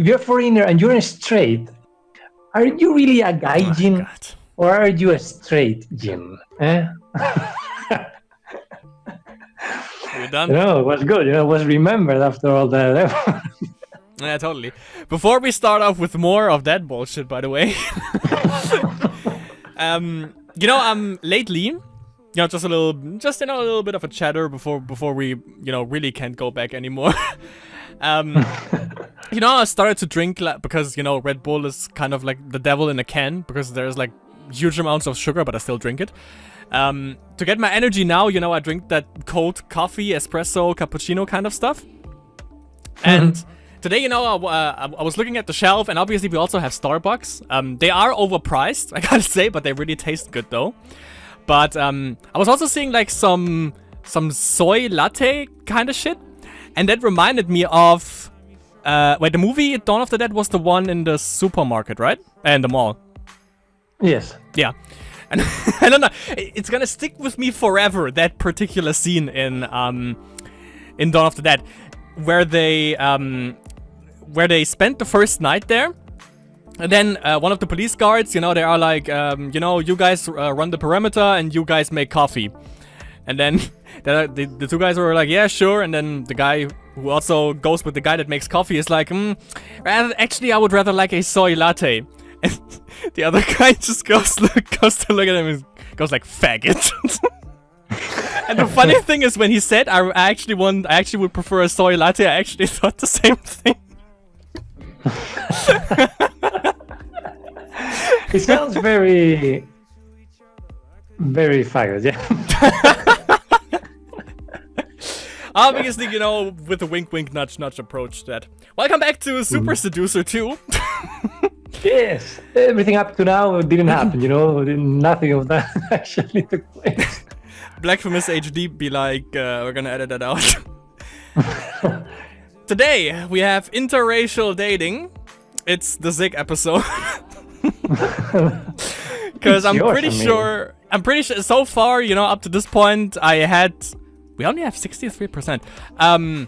if you're a foreigner and you're straight, are you really a gaijin or are you a straight jin? Eh? We're done. It was good. It was remembered after all that. Yeah, totally. Before we start off with more of that bullshit, by the way, lately, just a little bit of a chatter before we, really can't go back anymore. I started to drink because, Red Bull is kind of like the devil in a can because there's like huge amounts of sugar, but I still drink it. To get my energy now, I drink that cold coffee, espresso, cappuccino kind of stuff. And today, I was looking at the shelf, and obviously we also have Starbucks. They are overpriced, I gotta say, but they really taste good though. But I was also seeing like some soy latte kind of shit, and that reminded me of the movie Dawn of the Dead was the one in the supermarket, right? And the mall. Yes. Yeah. And I don't know, it's gonna stick with me forever, that particular scene in Dawn of the Dead, where they spent the first night there, and then one of the police guards, they are like, you guys run the perimeter and you guys make coffee. And then the two guys were like, yeah, sure. And then the guy who also goes with the guy that makes coffee is like, actually, I would rather like a soy latte. And the other guy just goes to look at him and goes like, faggot. And the funny thing is, when he said, I actually would prefer a soy latte, I actually thought the same thing. It sounds very, very faggot, yeah. Obviously, with a wink, wink, nudge, nudge approach that. Welcome back to Super Seducer 2. Yes, everything up to now didn't happen, nothing of that actually took place. Blackfamous HD be like, we're gonna edit that out. Today, we have interracial dating. It's the Zig episode. Because I'm pretty sure, so far, up to this point, we only have 63%.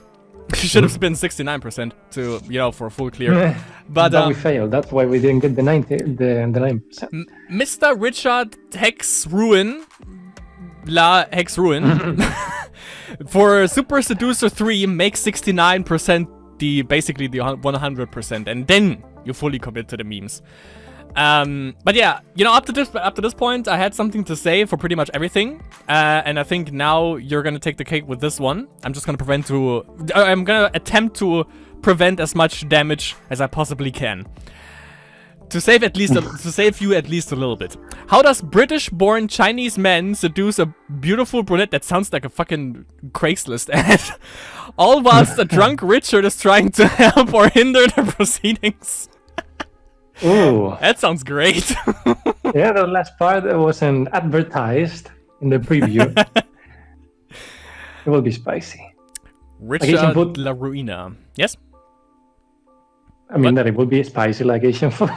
Should have been 69% to, for a full clear. But we failed. That's why we didn't get the 9%. Mr. Richard Hex Ruin, for Super Seducer 3 makes 69% basically the 100%, and then you fully commit to the memes. But yeah, up to this point, I had something to say for pretty much everything, and I think now you're gonna take the cake with this one. I'm gonna attempt to prevent as much damage as I possibly can, to save you at least a little bit. How does British-born Chinese men seduce a beautiful brunette? That sounds like a fucking Craigslist ad. All whilst a drunk Richard is trying to help or hinder the proceedings. Ooh. That sounds great. Yeah, the last part wasn't advertised in the preview. It will be spicy. Richard La Ruina. Yes? I mean, that it will be spicy like Asian food.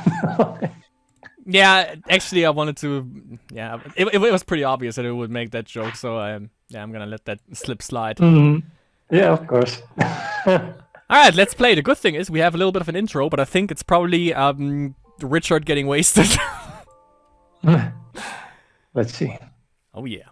Yeah, actually, I wanted to... Yeah, it was pretty obvious that it would make that joke, so I'm gonna let that slip slide. Mm-hmm. Yeah, of course. Alright, let's play. The good thing is we have a little bit of an intro, but I think it's probably Richard getting wasted. Let's see. Oh yeah.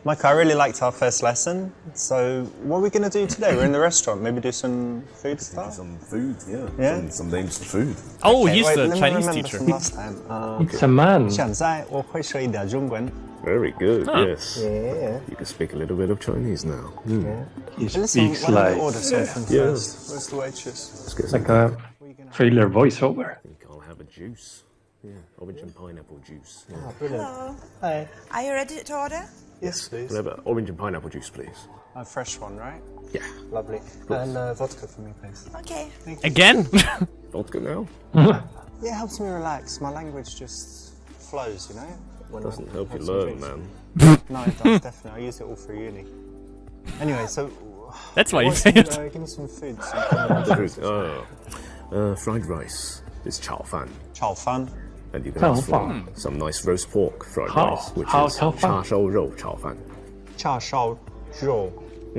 Mike, I really liked our first lesson. So what are we going to do today? We're in the restaurant. Maybe do some food stuff? Some food, yeah. Yeah? Some names for food. Oh, Okay, he's wait, the let me Chinese remember teacher. from last time. It's a man. 现在我会说一点中文. Very good, Huh. yes. Yeah. You can speak a little bit of Chinese now. He Listen, speaks why don't we like order something Yeah. first? Where's the waitress? Let's get like some. a trailer voiceover. I think I'll have a juice. Yeah, orange and pineapple juice. Yeah. Oh, brilliant. Hello. Hi. Are you ready to order? Yes, please. Can I have an orange and pineapple juice, please? A fresh one, right? Yeah. Lovely. And vodka for me, please. Okay. Thank you. Again? Vodka now? Yeah, it helps me relax. My language just flows, when Doesn't I help have you some learn, drinks. man. No, it does, definitely. I use it all through uni. Anyway, so... That's why you what's say some- it. give me some food. Food. Fried rice. It's chao fan. Chao fan. And you can Chao ask for fan. some nice roast pork fried How- rice, which how is chao fan? cha shao rou chao fan. Cha shao rou.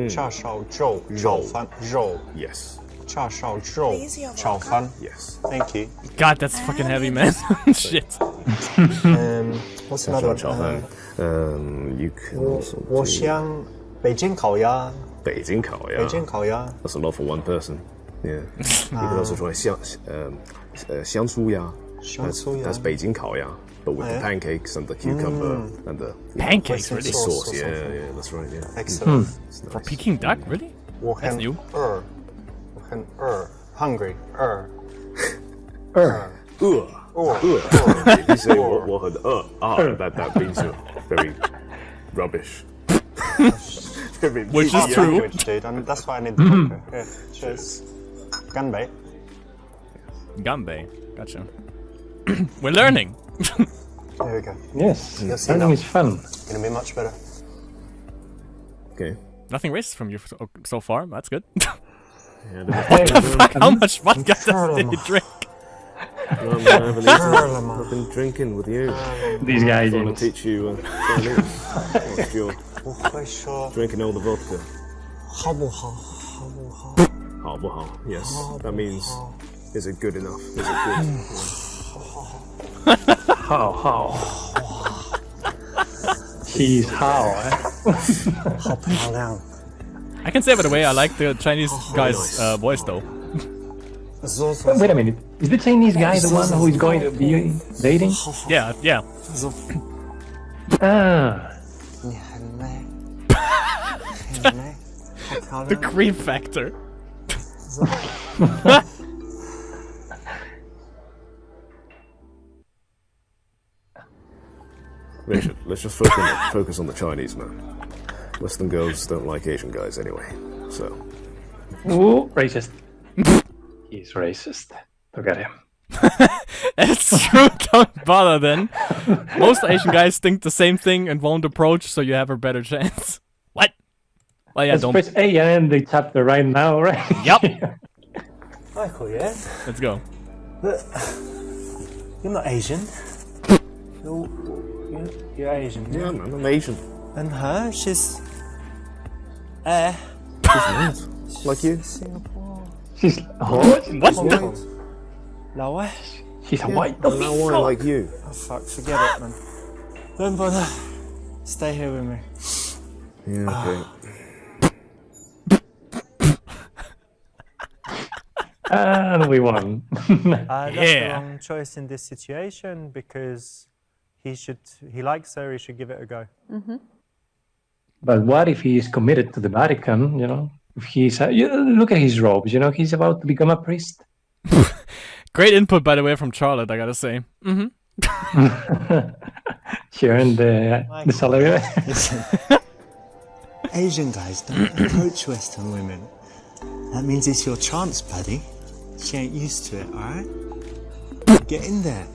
叉烧肉炒饭肉 Yes. 叉烧肉炒饭 Yes. Thank you. God, that's fucking heavy, man. Shit. What's another one? You can also 我想北京烤鸭 Beijing Kao, yeah. 北京烤鸭 That's a lot for one person. Yeah. You can also try xiangsu ya. 香酥鸭 That's Beijing Kao, yeah. But with the pancakes and the cucumber and the Pancakes, With really? sauce. sauce. Yeah, that's right. Yeah. Excellent. It's nice. Peking duck, really? 我很 new. 饿我很饿 hungry 饿 If you say 我很饿 that means you're very rubbish. Very Which is Hard true. language, dude, and that's why I need the vodka. Here, cheers. Ganbei. Gambay. Gotcha. We're learning. There we go. Yes, You'll see learning now. is fun. Gonna be much better. Okay. Nothing racist from you so far. That's good. Yeah, How much vodka did he drink? I've been drinking with you. These guys, I want to teach you Chinese. Whilst you're 不会说 drinking all the vodka. 好不好？好不好？ Hao bu hao. Yes. That means, is it good enough? Is it good? how? She's how? 好漂亮。 I can say, by the way, I like the Chinese guy's voice, though. Wait a minute. Is the Chinese guy the one who is going to be dating? Yeah, yeah. Ah, 你很美，很美，好漂 The 亮。 creep factor. Richard, let's just focus on the Chinese, man. Western girls don't like Asian guys anyway, so. ooh, racist. He's racist. Look at him. It's true. Don't bother then. Most Asian guys think the same thing and won't approach, so you have a better chance. What? Well, yeah, Let's don't. press A and end the chapter right now, right? Yep. Michael, yeah? Let's go. You're not Asian. You're Asian. Yeah, man, I'm Asian. And her, she's Like you. Singapore. She's what? What the? 老外 She's a white I'm not one like you. Oh fuck, forget it, man. Don't bother. Stay here with me. Yeah, okay. And we won. That's the Yeah. wrong choice in this situation because he likes her, he should give it a go. But what if he is committed to the Vatican? You know, if he's look at his robes. You know, he's about to become a priest. Great input, by the way, from Charlotte, I gotta say. Sharing the salary. Listen, Asian guys don't approach Western women. That means it's your chance, buddy. She ain't used to it, alright? Get in there.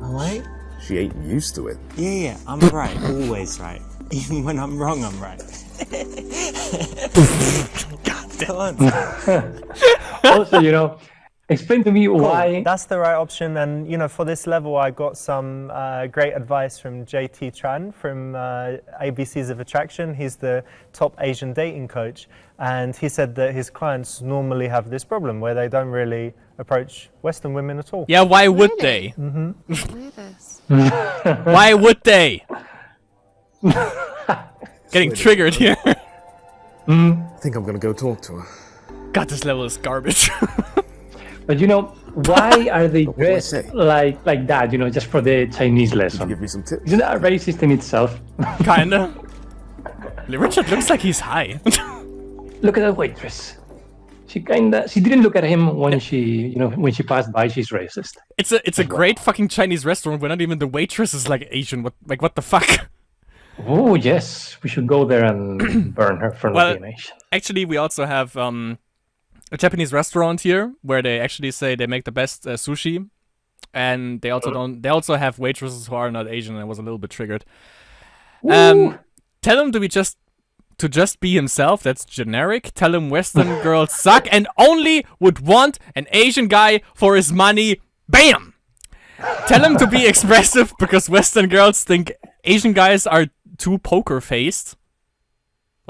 Alright? She ain't used to it. Yeah, I'm right. Always right. Even when I'm wrong, I'm right. Come on. Also, you know, explain to me why. That's the right option. And, you know, for this level, I got some great advice from JT Tran from ABCs of Attraction. He's the top Asian dating coach. And he said that his clients normally have this problem where they don't really approach Western women at all. Yeah, why would they? Know this. Why would they? Getting triggered here. I think I'm gonna go talk to her. God, this level is garbage. But you know, why are they What do I dressed say? like that? You know, just for the Chinese lesson. Give me some tips. Isn't that racist in itself? Kinda. Richard looks like he's high. Look at that waitress. She didn't look at him when when she passed by. She's racist. It's a great fucking Chinese restaurant where not even the waitress is like Asian. What the fuck? Oh yes, we should go there and burn her for Well, not being Asian. Actually, we also have a Japanese restaurant here where they actually say they make the best sushi, and they also don't. They also have waitresses who are not Asian. I was a little bit triggered. Tell him to just be himself. That's generic. Tell him Western girls suck and only would want an Asian guy for his money. Bam! Tell him to be expressive because Western girls think Asian guys are too poker faced.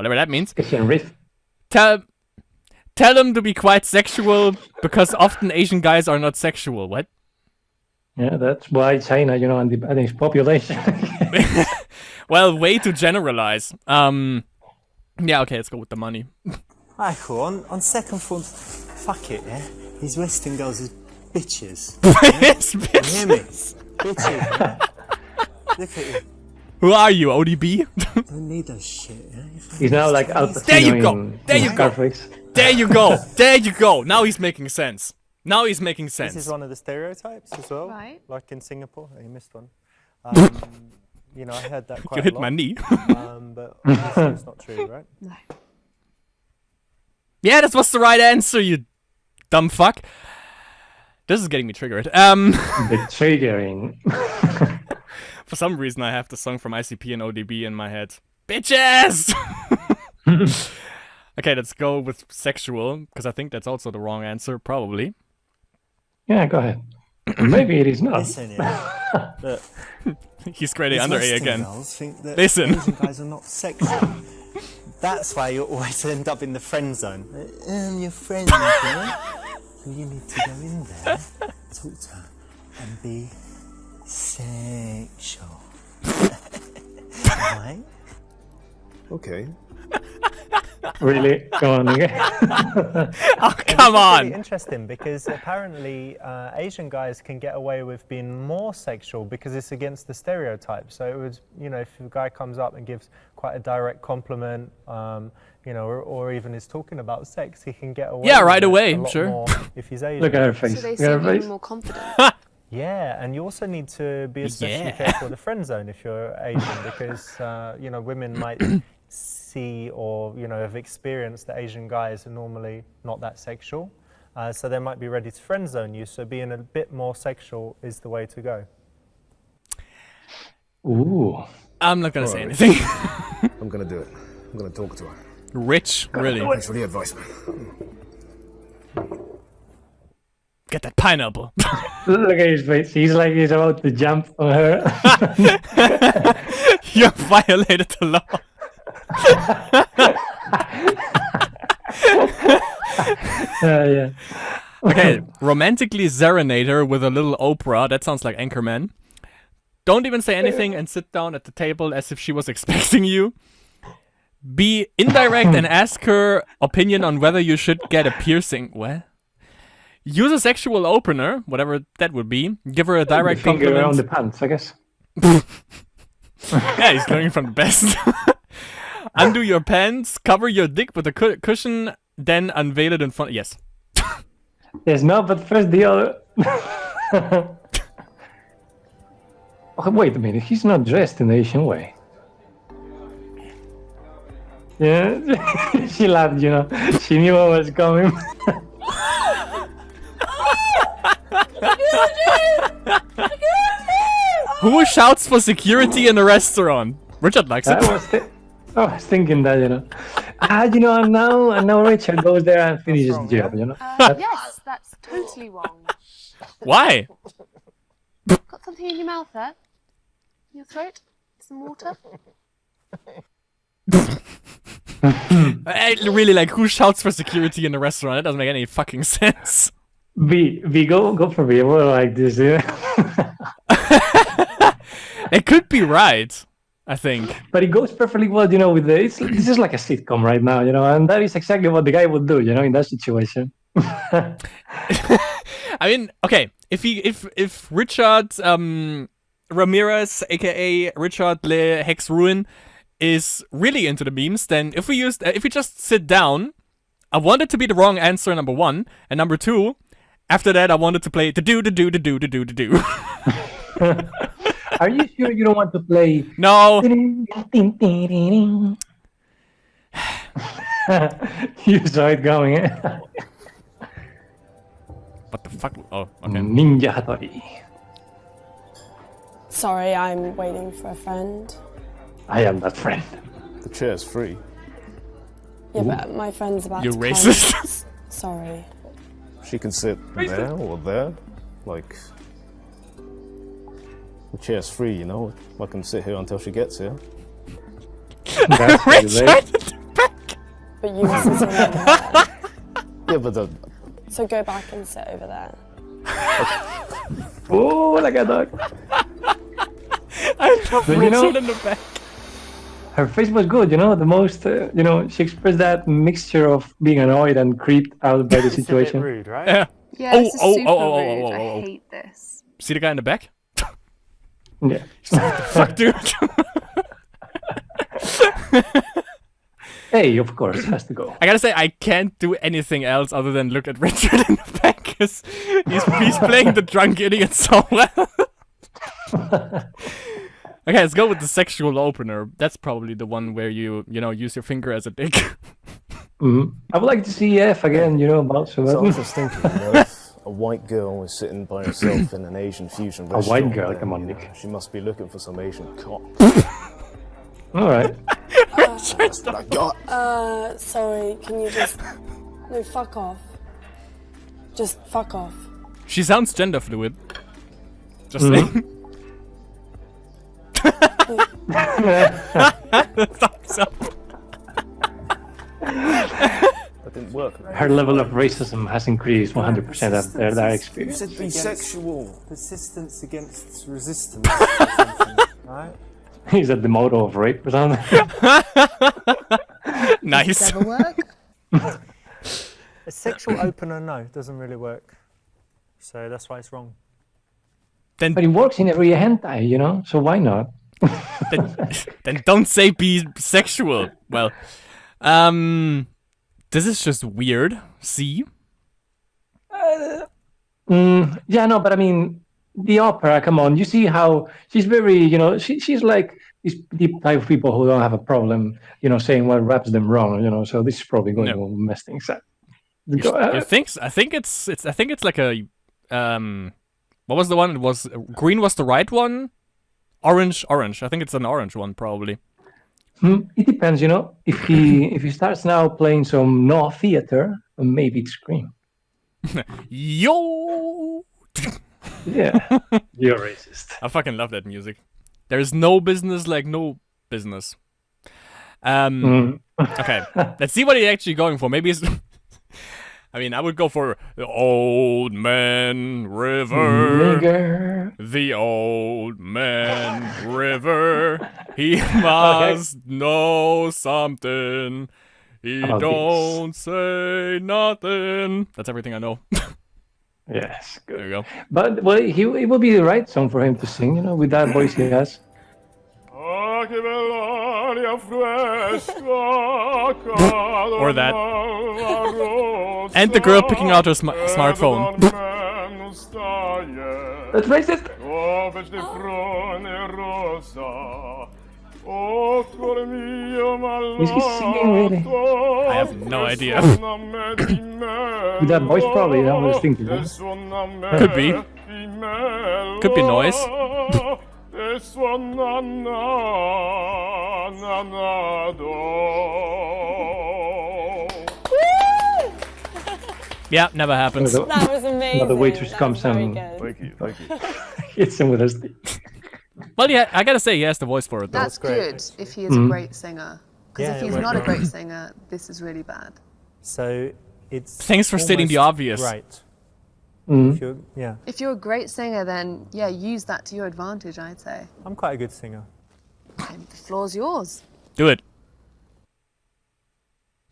whatever that means. Asian riff. Tell them to be quite sexual because often Asian guys are not sexual. What? Yeah, that's why China, and its population. Well, way to generalize. Yeah, okay, let's go with the money. Alright, cool. On second thought, fuck it, yeah? These Western girls are bitches. Yes, You bitch. hear me? Bitches, yeah? Look at you. Who are you, ODB? Don't need that shit, yeah? He's now like Al Pacino There you go. in There you go. Scarface. There you go. There you go. Now he's making sense. Now he's making This sense. is one of the stereotypes as well. Right. Like in Singapore. Oh, you missed one. I heard that quite You a hit lot. my knee. But obviously it's not true, right? No. Yeah, that was the right answer, you dumb fuck. This is getting me triggered. The triggering. For some reason, I have the song from ICP and ODB in my head. Bitches! Okay, let's go with sexual, because I think that's also the wrong answer, probably. Yeah, go ahead. Maybe it is not. Listen, yeah? Look, He's greatly these under A Western again. girls think that Listen. Asian guys are not sexual. That's why you always end up in the friend zone. Your friend, you know? And you need to go in there, talk to her, and be sexual. Right? Okay. Really? Go on again. Oh, come It's really on! interesting because apparently Asian guys can get away with being more sexual because it's against the stereotype. So it was, if a guy comes up and gives quite a direct compliment, or even is talking about sex, he can get away. Yeah, with right it away, a lot sure. more if he's Asian. Look at her face. So they Look at her seem face. even more confident. Yeah, and you also need to be especially Yeah. careful of the friend zone if you're Asian because women might see or have experienced that Asian guys are normally not that sexual, so they might be ready to friend zone you. So being a bit more sexual is the way to go. Ooh. I'm not gonna say Alright. anything. I'm gonna do it. I'm gonna talk to her. Rich, really. Thanks for the advice, man. Get that pineapple. Look at his face. He's like he's about to jump on her. You violated the law. Yeah. Okay, romantically serenade her with a little Oprah. That sounds like Anchorman. Don't even say anything and sit down at the table as if she was expecting you. Be indirect and ask her opinion on whether you should get a piercing. What? Use a sexual opener, whatever that would be. Give her a direct Finger around compliment. the pants, I guess. Yeah, he's learning from the best. Undo your pants, cover your dick with a cushion, then unveil it in front. Yes. Yes, no, but first the other. Oh, wait a minute, he's not dressed in the Asian way. Yeah, she laughed, She knew what was coming. Who shouts for security in a restaurant? Richard likes it. I was thinking that, now Richard goes there and finishes the job, Yes, that's totally wrong. Why? Got something in your mouth there? In your throat? Some water? I really like who shouts for security in a restaurant. That doesn't make any fucking sense. V, go for me. We're like this, It could be right, I think. But it goes perfectly well, with this is like a sitcom right now, and that is exactly what the guy would do, in that situation. I mean, okay, if Richard Ramirez, aka Richard Le Hex Ruin, is really into the memes, then if we just sit down, I want it to be the wrong answer, number one, and number two, after that I wanted to play the do. Are you sure you don't want to play? No. You saw it going, What the fuck? Oh, okay. Ninja Hattori. Sorry, I'm waiting for a friend. I am that friend. The chair's free. Yeah, but my friend's about You to racist. come. Sorry. She can sit there or there. Like, the chair's free, I can sit here until she gets here. That's pretty late. Richard, But you were sitting over there. Yeah, but the So go back and sit over there. Oh, like a dog. I love But you know- Richard in the back. Her face was good, you know. The most, she expressed that mixture of being annoyed and creeped out by the It's a bit situation. rude, right? Yeah. Yeah, Oh, this is oh, super oh, oh, oh, rude. oh, oh, oh. I hate this. See the guy in the back? Yeah. Fuck, dude. Hey, of course, has to go. I gotta say, I can't do anything else other than look at Richard in the back, because he's playing the drunk idiot so well. Okay, let's go with the sexual opener. That's probably the one where you use your finger as a dick. I would like to see F again, about So I was some. just thinking, if a white girl was sitting by herself in an Asian fusion restaurant, white girl, then, come on, Nick. she must be looking for some Asian cock. All right. That's what I got. Sorry, can you just... No, fuck off. Just fuck off. She sounds gender fluid. Just saying. Thumbs up. That didn't work. Her level of racism has increased 100% after that You experience. said bisexual. Persistence against resistance. Or something, right? Is that the motto of rape or something? Nice. Never work. A sexual opener, no, doesn't really work. So that's why it's wrong. Then, But it works in every hentai, so why not? then don't say bisexual. Well, this is just weird. See? Yeah, no, but I mean, the opera, come on. You see how she's very, she's like these type of people who don't have a problem, saying what rubs them wrong, so this is probably going to mess things up. Go You ahead. think? I think it's like a what was the one? It was green was the right one. Orange. I think it's an orange one probably. It depends, if he starts now playing some no theater, maybe it's green. Yo. Yeah, you're racist. I fucking love that music. There is no business like no business. Okay, let's see what he's actually going for. Maybe it's... I mean, I would go for the Old Man River. Nigger. The Old Man River. He must know something. He About don't say nothing. That's everything I know. Yes, good. There you go. But it will be the right song for him to sing, with that voice he has. Or that. And the girl picking out her smartphone. That's racist. Is he singing really? I have no idea. With that voice, probably. I was thinking. Could be. Could be noise. Yeah, never happens. Another, That was amazing. another waitress That comes was very and good. Thank you. hits him with a stick. Well, yeah, I gotta say he has the voice for it though. That's great. good if he is a great singer. Because Yeah, if it he's went not a well. great singer, this is really bad. So it's. Thanks for stating the almost obvious. Right. Mm. If you're, yeah, If you're a great singer, then yeah, use that to your advantage, I'd say. I'm quite a good singer. And the floor's yours. Do it.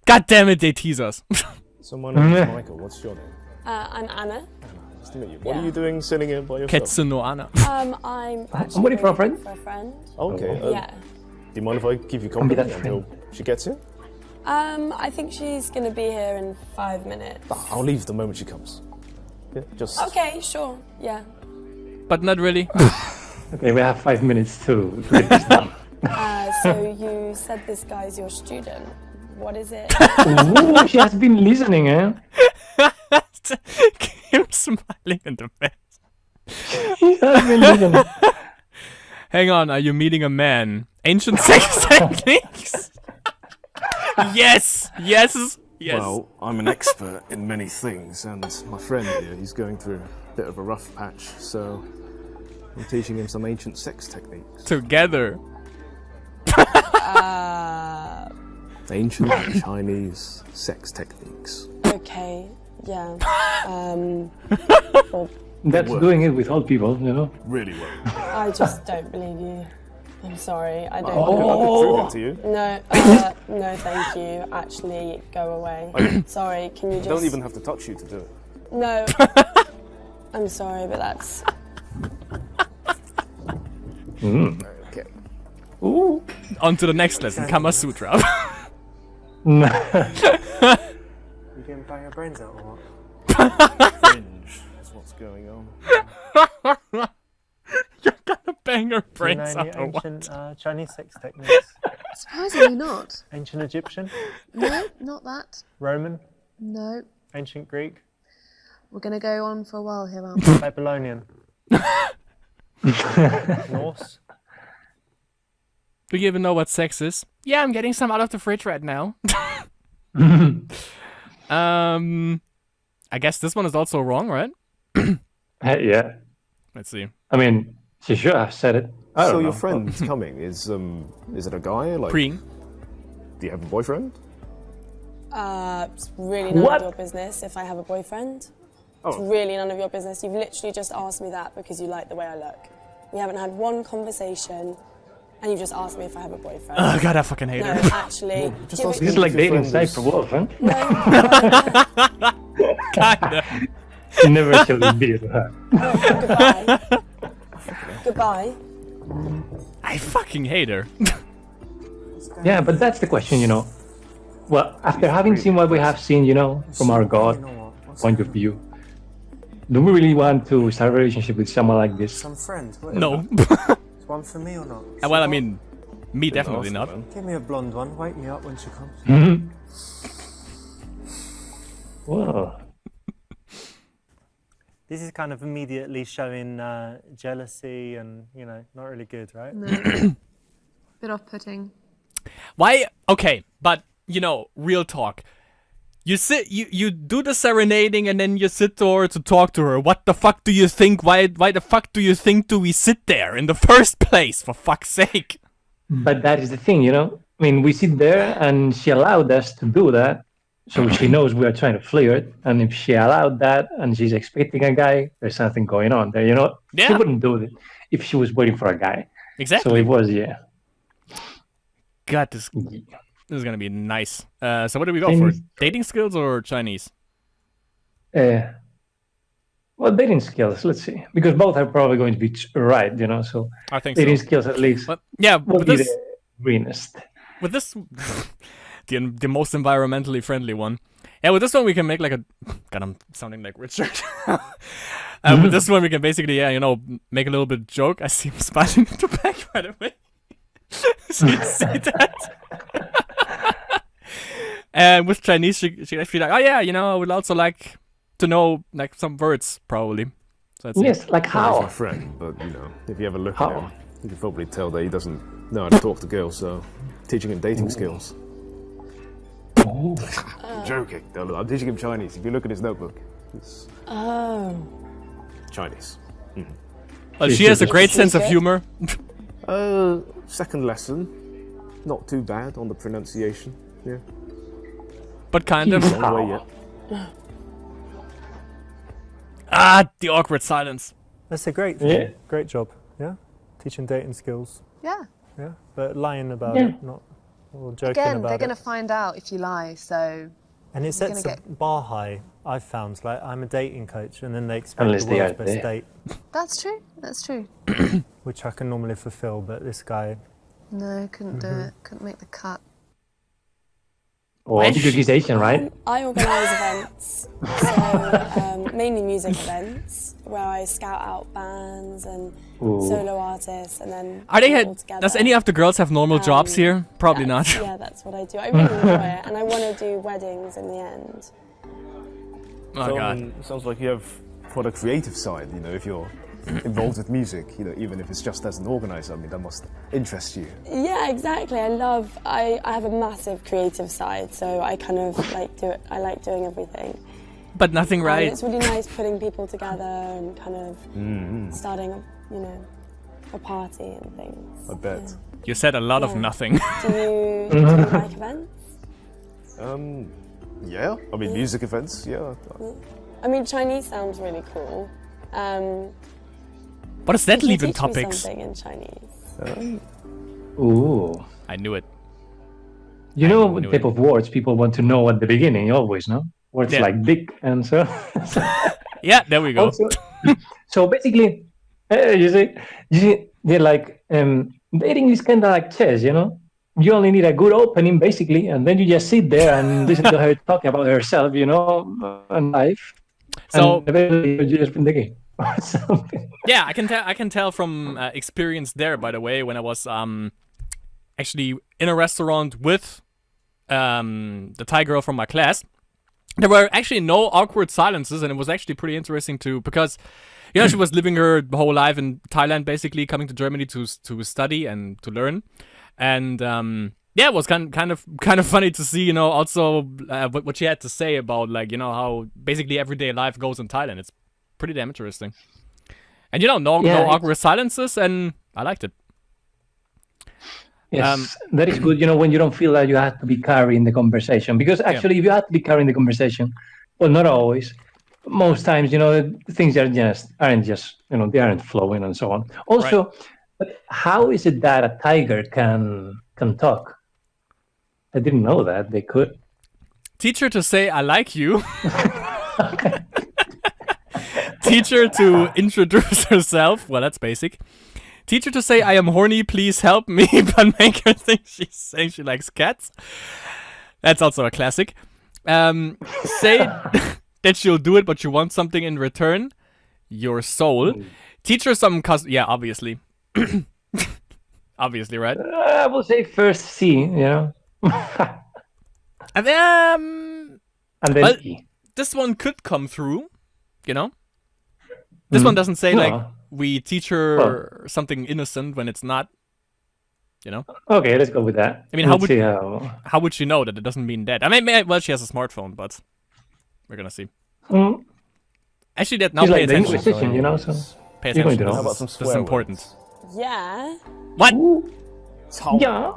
God damn it, they tease us. So my name is Michael. What's your name? I'm Anna. Nice to meet you. What are Yeah. you doing sitting here by yourself? Ketsuno Anna. I'm actually waiting for a friend. For a friend. Okay. Yeah. Do you mind if I give you be company that until she gets here? I think she's gonna be here in 5 minutes. I'll leave the moment she comes. Yeah, just. Okay, sure. Yeah. But not really. Okay, we have 5 minutes to get this done. So you said this guy's your student. What is it? Ooh, she has been listening, eh? Him smiling in the face. She has been listening. Hang on, are you meeting a man? Ancient sex techniques? Yes! Yes! Yes! Well, I'm an expert in many things, and my friend here, he's going through a bit of a rough patch, so I'm teaching him some ancient sex techniques. Together. Ancient Chinese sex techniques. Okay, yeah. Well, That's doing it with old people, you know. Really well. I just don't believe you. I'm sorry, I don't. I could prove it to you. No, no, thank you. Actually, go away. Sorry, can you just? Don't even have to touch you to do it. No. I'm sorry, but that's. Okay. Ooh. On to the next lesson, Kama Sutra. You gonna bang your brains out or what? Fringe is what's going on. You're gonna bang her Do you know brains any out or what? ancient Chinese sex techniques? Surprisingly not. Ancient Egyptian? No, not that. Roman? No. Ancient Greek? We're going to go on for a while here, aren't we? Babylonian? Norse? Do you even know what sex is? Yeah, I'm getting some out of the fridge right now. I guess this one is also wrong, right? Yeah. Let's see. I mean, she should have said it. I don't So know. your friend's coming. Is it a guy? Like, Preen. do you have a boyfriend? It's really none What? of your business if I have a boyfriend. It's Oh. really none of your business. You've literally just asked me that because you like the way I look. We haven't had one conversation, and you just asked me if I have a boyfriend. Oh god, I fucking hate No, her. actually. Just give ask it- This is like dating site for wolf, huh? No, Kinda. Never shall it be to her. goodbye. Goodbye. I fucking hate her. Yeah, but that's the question, you know. Well, after having seen what we have seen, you know, from our God point of view, do we really want to start a relationship with someone like this? Some friend? What, No. Is one for me or not? Well, I mean, me definitely not. Give me a blonde one. Wake me up when she comes. Mm-hmm. Well, This is kind of immediately showing jealousy and, you know, not really good, right? No. Bit off-putting. Why? Okay, but you know, real talk. You you do the serenading and then you sit there to talk to her. What the fuck do you think? Why the fuck do you think do we sit there in the first place? For fuck's sake. but that is the thing, you know. I mean, we sit there and she allowed us to do that, so she knows we are trying to flirt. And if she allowed that and she's expecting a guy, there's something going on there, you know. She Yeah. wouldn't do it if she was waiting for a guy. Exactly. So it was, yeah. God, this is gonna be nice. So what do we go for? Chinese. Dating skills or Chinese? Well, dating skills, let's see. Because both are probably going to be right, you know. So I think dating so. skills at least But yeah, will with be this, the greenest. with this, the most environmentally friendly one. Yeah, with this one we can make like a. God, I'm sounding like Richard. With this one we can basically, yeah, you know, make a little bit of joke. I see him smiling in the back, by the way. So you see that? And with Chinese, she actually like, oh yeah, you know, I would also like to know like some words, probably. So that's it. Yes, like He's my how? friend, but you know, if you ever look How? at him, you can probably tell that he doesn't know how to talk to girls. So, teaching him dating skills. Oh. I'm joking. No, look, I'm teaching him Chinese. If you look at his notebook, it's Oh. Chinese. She has a great She's sense of good. humor. Second lesson, not too bad on the pronunciation. Yeah, But kind of. long way yet. The awkward silence. That's a great thing. Yeah. Great job. Yeah? Teaching dating skills. Yeah. Yeah? But lying about Yeah. it, not or joking Again, about they're it. going to find out if you lie, so... And it You're sets gonna a bar high, I've found. Like, I'm a dating coach, and then they expect Unless the they world's are best there. date, That's true. That's true. which I can normally fulfill, but this guy... No, couldn't do it. Couldn't make the cut. Or because he's Asian, right? I organise events, so mainly music events, where I scout out bands and Ooh. solo artists, and then Are they? put it all together. Does any of the girls have normal jobs here? Probably not. Yeah, that's what I do. I really enjoy it, and I want to do weddings in the end. Oh So, god. sounds like you have quite a creative side. You know, if you're involved with music, you know, even if it's just as an organizer, I mean, that must interest you. Yeah, exactly. I have a massive creative side, so I kind of like do it. I like doing everything. But nothing And right. it's really nice putting people together and kind of starting, a party and things. I bet. You said a lot of Yeah. nothing. Do you like events? Yeah. I mean, music events. Yeah. I mean, Chinese sounds really cool. What does that Can you leave in teach me topics? something in Chinese? Ooh. I knew it. You know knew what it. type of words people want to know at the beginning, always, no? Words Yeah. like dick and so. Yeah, there we go. Also, so basically, they're like, dating is kind of like chess, you know? You only need a good opening, basically, and then you just sit there and listen to her talking about herself, you know, and life. So And eventually you just win the game. Or something. yeah, I can tell from experience there. By the way, when I was actually in a restaurant with the Thai girl from my class, there were actually no awkward silences, and it was actually pretty interesting too, because you know she was living her whole life in Thailand, basically coming to Germany to study and to learn, and yeah, it was kind of funny to see, you know, also what she had to say about, like, you know, how basically everyday life goes in Thailand. It's pretty damn interesting, and you know, no awkward silences, and I liked it. Yes, that is good. You know, when you don't feel that you have to be carrying the conversation, because actually, if you have to be carrying the conversation, well, not always. Most times, you know, things aren't just you know, they aren't flowing and so on. Also, but how is it that a tiger can talk? I didn't know that they could. Teach her to say "I like you." Teach her to introduce herself. Well, that's basic. Teach her to say "I am horny, please help me," but make her think she's saying she likes cats. That's also a classic. Say that she'll do it, but you want something in return. Your soul. Teach her some yeah, obviously. Obviously, right? I will say first C, you know, And then, and then well, E. this one could come through, you know? This one doesn't say, like, No. we teach her something innocent when it's not, you know? Okay, let's go with that. I mean, how Let's would- see how? How would she know that it doesn't mean that? I mean, well, she has a smartphone, but we're gonna see. Mm, Actually, that now she's pay like the attention. Inquisition, you know. So Pay you're going attention. to know. How about This some is swear important. words? Yeah. What? Cao. yeah,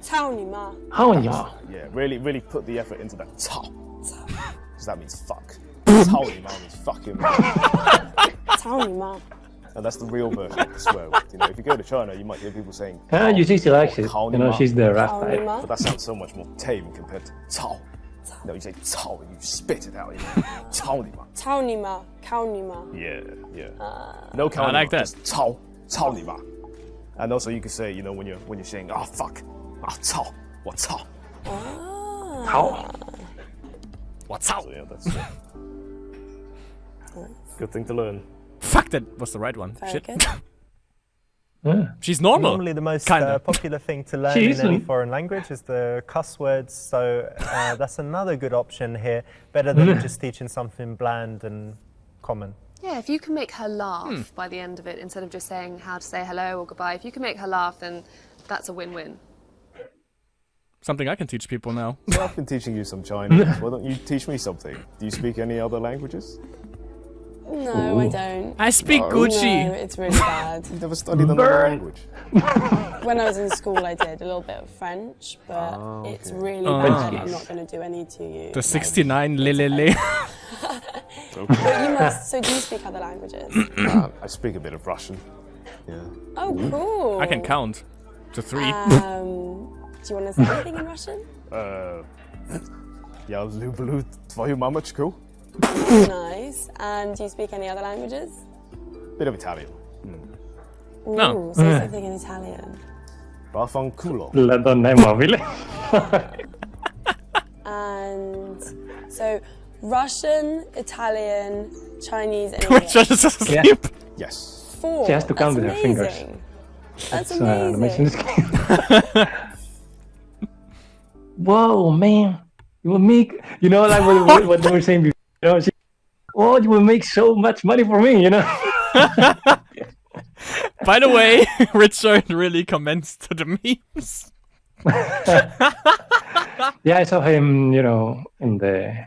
操你妈. how yeah. Yeah, really put the effort into that. Cao. Because that means fuck. Cao ni ma means fucking. 操你妈. And that's the real version of the swear word. You know, if you go to China, you might hear people saying. You see, she likes it. Cao You ni know, ma. she's the rap 操 type. 你妈. But that sounds so much more tame compared to Cao. No, you say Cao and you spit it out. You know, Cao ni ma. 操你妈. 靠你妈. Yeah. No Cao I ni ma, like that. just Cao ni ma. And also you can say, you know, when you're saying, ah, fuck, ah, Cao, what Cao. How? What's up? So yeah, that's good thing to learn. Fuck, that was the right one. Very Shit. good. Yeah. She's normal. Normally, the most Kinda. popular thing to learn She in any isn't. foreign language is the cuss words. So that's another good option here. Better than just teaching something bland and common. Yeah, if you can make her laugh by the end of it, instead of just saying how to say hello or goodbye, if you can make her laugh, then that's a win-win. Something I can teach people now. Well, I've been teaching you some Chinese. Why don't you teach me something? Do you speak any other languages? No, I don't. I speak No, Gucci. it's really bad. You've never studied another language. When I was in school, I did a little bit of French, but it's really Oh. bad. I'm not going to do any to you. The 69 lelele. But you must. So, do you speak other languages? I speak a bit of Russian. Yeah. Oh, cool. I can count to 3. Do you want to say anything in Russian? Я люблю твою мамочку. Nice. And do you speak any other languages? Bit of Italian. No. Ooh, say something in Italian. Vaffanculo. La donna è mobile. And so, Russian, Italian, Chinese, and Which English. is asleep. Yes. 4. She has to count That's with her fingers. amazing. That's Amazing amazing. this game. Whoa, man! You will make, you know, like what they were saying before. You know, you will make so much money for me. You know. By the way, Richard really comments to the memes. Yeah, I saw him, you know, in the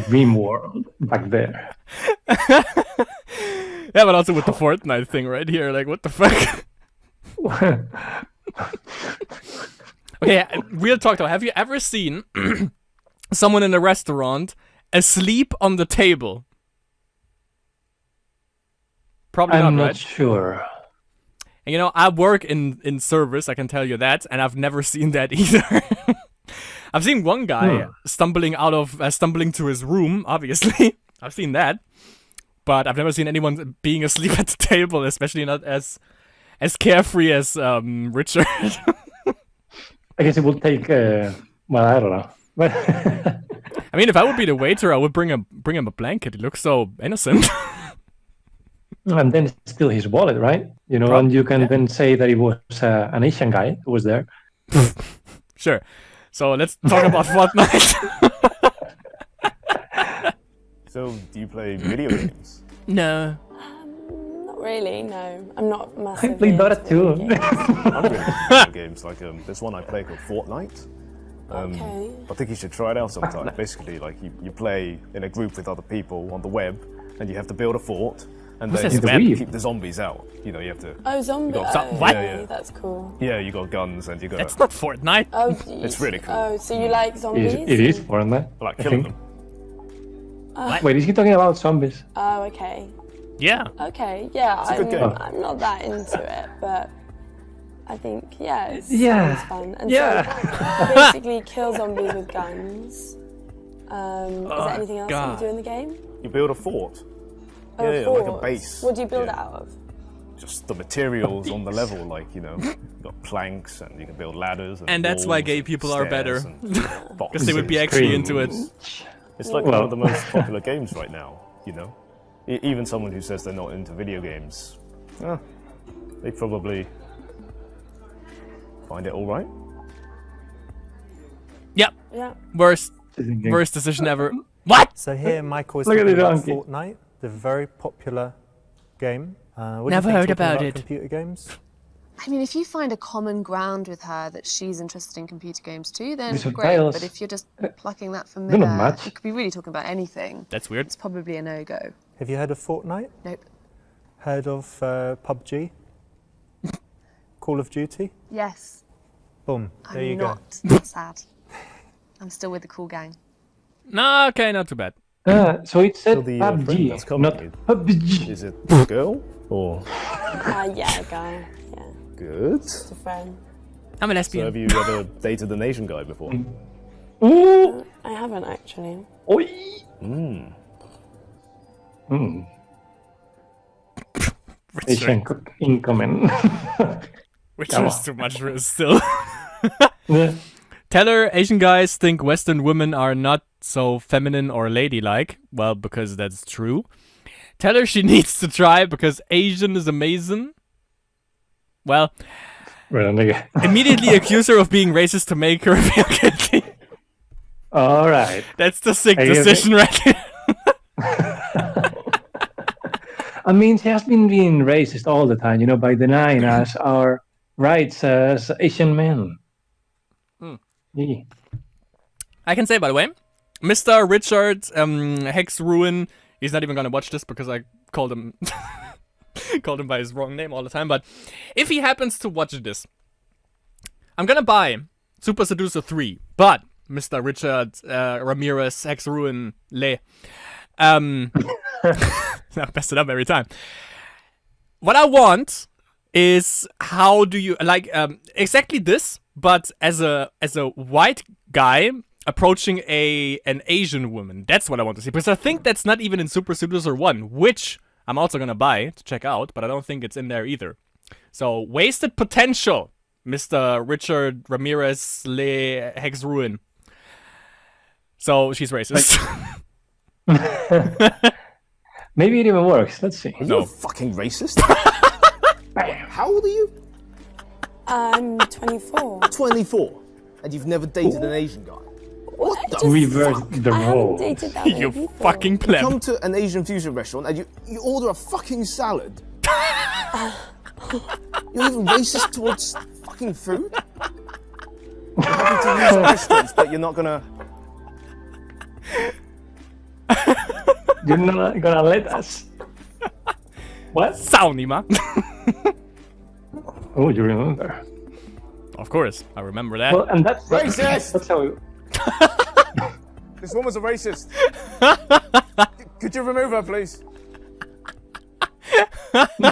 dream world back there. Yeah, but also with the Fortnite thing right here. Like, what the fuck? Okay, real talk though. Have you ever seen someone in a restaurant asleep on the table? Probably I'm not, not right? sure. And, you know, I work in service, I can tell you that, and I've never seen that either. I've seen one guy stumbling to his room, obviously. I've seen that. But I've never seen anyone being asleep at the table, especially not as carefree as Richard. I guess it will take. Well, I don't know. But I mean, if I would be the waiter, I would bring him a blanket. He looks so innocent. and then it's still his wallet, right? You know, and you can then say that it was an Asian guy who was there. Sure. So let's talk about Fortnite. So, do you play video games? No. Not really, no. I'm not I massively played Dota into video too. games. I'm really into video games. Like, there's one I play called Fortnite. Okay. I think you should try it out sometime. Basically, like you play in a group with other people on the web, and you have to build a fort, and What's then this you web? have to keep the zombies out. You know, you have to. Oh, zombie. got- Oh, what? okay, that's cool. Yeah, you got guns, and you got That's not Fortnite. Oh, It's really cool. Oh, so you like zombies? It is Fortnite. like I killing think. them. Wait, is he talking about zombies? Oh, okay. Yeah. Okay, yeah. a good game. I'm not that into it, but I think, yeah, it Yeah. sounds fun. And Yeah. so basically kill zombies with guns. Is there anything else that God. you do in the game? You build a fort. Oh, Yeah, like a forts. base. What do you build Yeah. it out of? Just the materials on the level, like you got planks, and you can build ladders. And that's why walls gay and people are better. stairs and Because boxes. they would be actually into it. It's like one of the most popular games right now. You know, even someone who says they're not into video games, they probably find it all right. Yep. Yeah. Worst decision ever. What? So here, Michael is Look at talking the about donkey. Fortnite, the very popular game. What Never do you heard think talking about it. Computer games. I mean, if you find a common ground with her that she's interested in computer games too, then These are great. tiles. But if you're just plucking that from They're not midair, much. you could be really talking about anything. That's weird. It's probably a no-go. Have you heard of Fortnite? Nope. Heard of PUBG? Call of Duty? Yes. Boom. There you I'm go. not that sad. I'm still with the cool gang. No, okay, not too bad. So it said So the friend PUBG, that's coming not in. PUBG. Is it a girl or Yeah, a guy. Yeah, good? just a friend. I'm a So lesbian. have you ever dated an Asian guy before? Ooh, I haven't actually. oi. Asian cook incoming. Which Come is on. too much still. Yeah. Tell her Asian guys think Western women are not so feminine or ladylike. Well, because that's true. Tell her she needs to try because Asian is amazing. Well, Well, nigga. immediately accuse her of being racist to make her feel guilty. All right. That's the sick I guess decision right here. I mean, she has been being racist all the time, you know, by denying us our rights as Asian men. Yeah. I can say, by the way, Mr. Richard Hex Ruin, he's not even gonna watch this because I called him called him by his wrong name all the time, but if he happens to watch this, I'm gonna buy Super Seducer 3, but Mr. Richard Ramirez Hex Ruin Le I mess it up every time. What I want is how do you like exactly this, but as a white guy approaching an Asian woman. That's what I want to see, because I think that's not even in Super Seducer 1, which I'm also gonna buy to check out, but I don't think it's in there either. So wasted potential, Mr. Richard Ramirez Le Hex Ruin. So she's racist. Maybe it even works. Let's see. Are you No. a fucking racist? How old are you? I'm 24. 24. And you've never dated an Asian guy? What the Reverse the I haven't role. dated that You many people. fucking pleb. Come to an Asian fusion restaurant and you order a fucking salad. You're even racist towards fucking food? You're happy to use restaurants, but you're not gonna... You're not gonna let us. What? Saunima. Oh, you remember? Of course, I remember that. Well, and that's Racist! That's how. This woman's a racist. Could you remove her, please? What do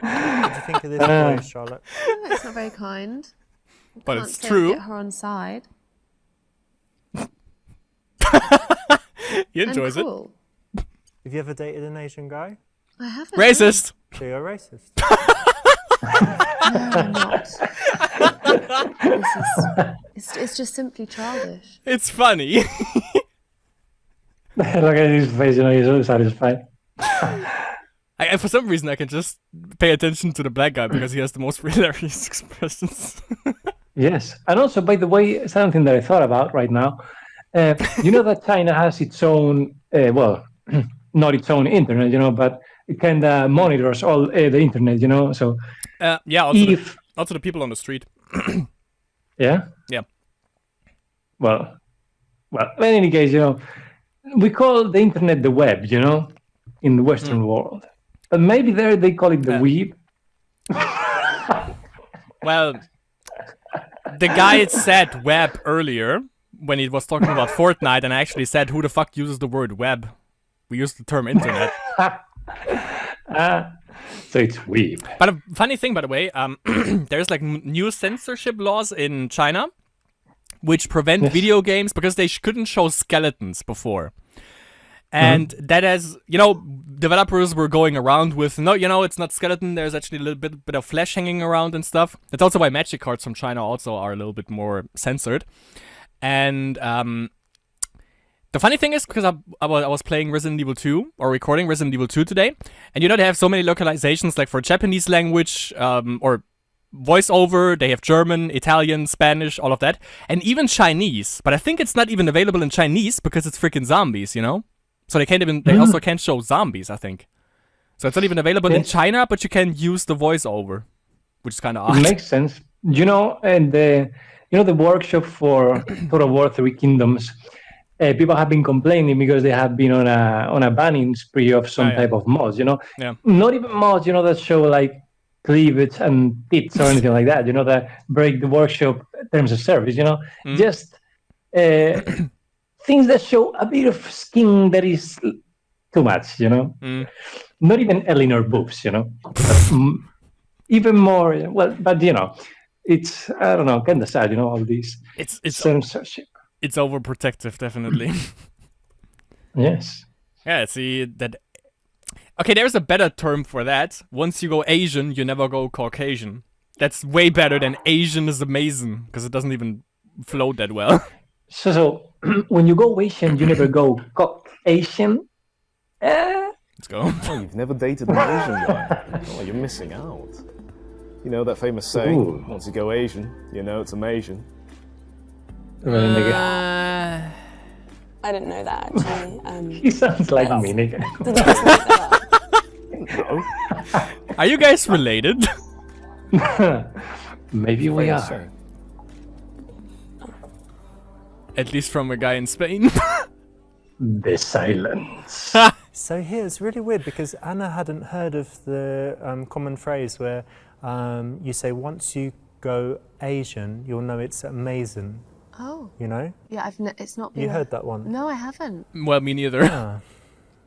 you think of this voice, Charlotte? Oh, that's not very kind. But Can't it's say true. Get her on side. He And enjoys it. cool. Have you ever dated an Asian guy? I haven't. Racist. So you're racist. No, I'm not. It's just simply childish. It's funny. Look at his face, you know, he's so satisfied. For some reason, I can just pay attention to the black guy because he has the most hilarious expressions. Yes, and also, by the way, something that I thought about right now. You know that China has its own, well, not its own internet, you know, but it kind of monitors all the internet, you know. So yeah, also the people on the street. yeah, Yeah. well, in any case, you know, we call the internet the web, you know, in the Western world, but maybe there they call it the weeb. Well, the guy said web earlier when he was talking about Fortnite, and I actually said, who the fuck uses the word web? We use the term internet. So it's weeb. But a funny thing, by the way, there's like new censorship laws in China which prevent video games because they couldn't show skeletons before. And that has, you know, developers were going around with, no, you know, it's not skeleton, there's actually a little bit of flesh hanging around and stuff. That's also why Magic cards from China also are a little bit more censored. And the funny thing is, because I was playing Resident Evil 2, or recording Resident Evil 2 today, and you know, they have so many localizations, like for Japanese language, or voiceover, they have German, Italian, Spanish, all of that, and even Chinese. But I think it's not even available in Chinese because it's freaking zombies, you know? So they also can't show zombies, I think. So it's not even available in China, but you can use the voiceover, which is kind of odd. It makes sense. You know, and the workshop for Total War 3 Kingdoms, people have been complaining because they have been on a banning spree of some type of mods, you know? Yeah. Not even mods, you know, that show like cleavage and tits or anything like that, you know, that break the workshop terms of service, you know? Just things that show a bit of skin that is too much, you know? Not even Eleanor boobs, you know? Even more, well, but you know, it's, I don't know, kind of sad, you know, all these It's censorship. It's overprotective, definitely. Yes. Yeah, see that. Okay, there's a better term for that. Once you go Asian, you never go Caucasian. That's way better than Asian is amazing, because it doesn't even float that well. So when you go Asian, you never go Asian. Let's go. Oh, you've never dated an Asian guy? Oh, you're missing out. You know that famous saying, Ooh. once you go Asian, you know it's amazing. I didn't know that, actually. He sounds like me, nigga. Did you just make that up? No. Are you guys related? Maybe we Famous are. saying. At least from a guy in Spain. The silence. So here it's really weird because Anna hadn't heard of the common phrase where you say once you go Asian, you'll know it's amazing. Oh, You know? yeah, it's not been. You heard that one? No, I haven't. Well, me neither. Ah.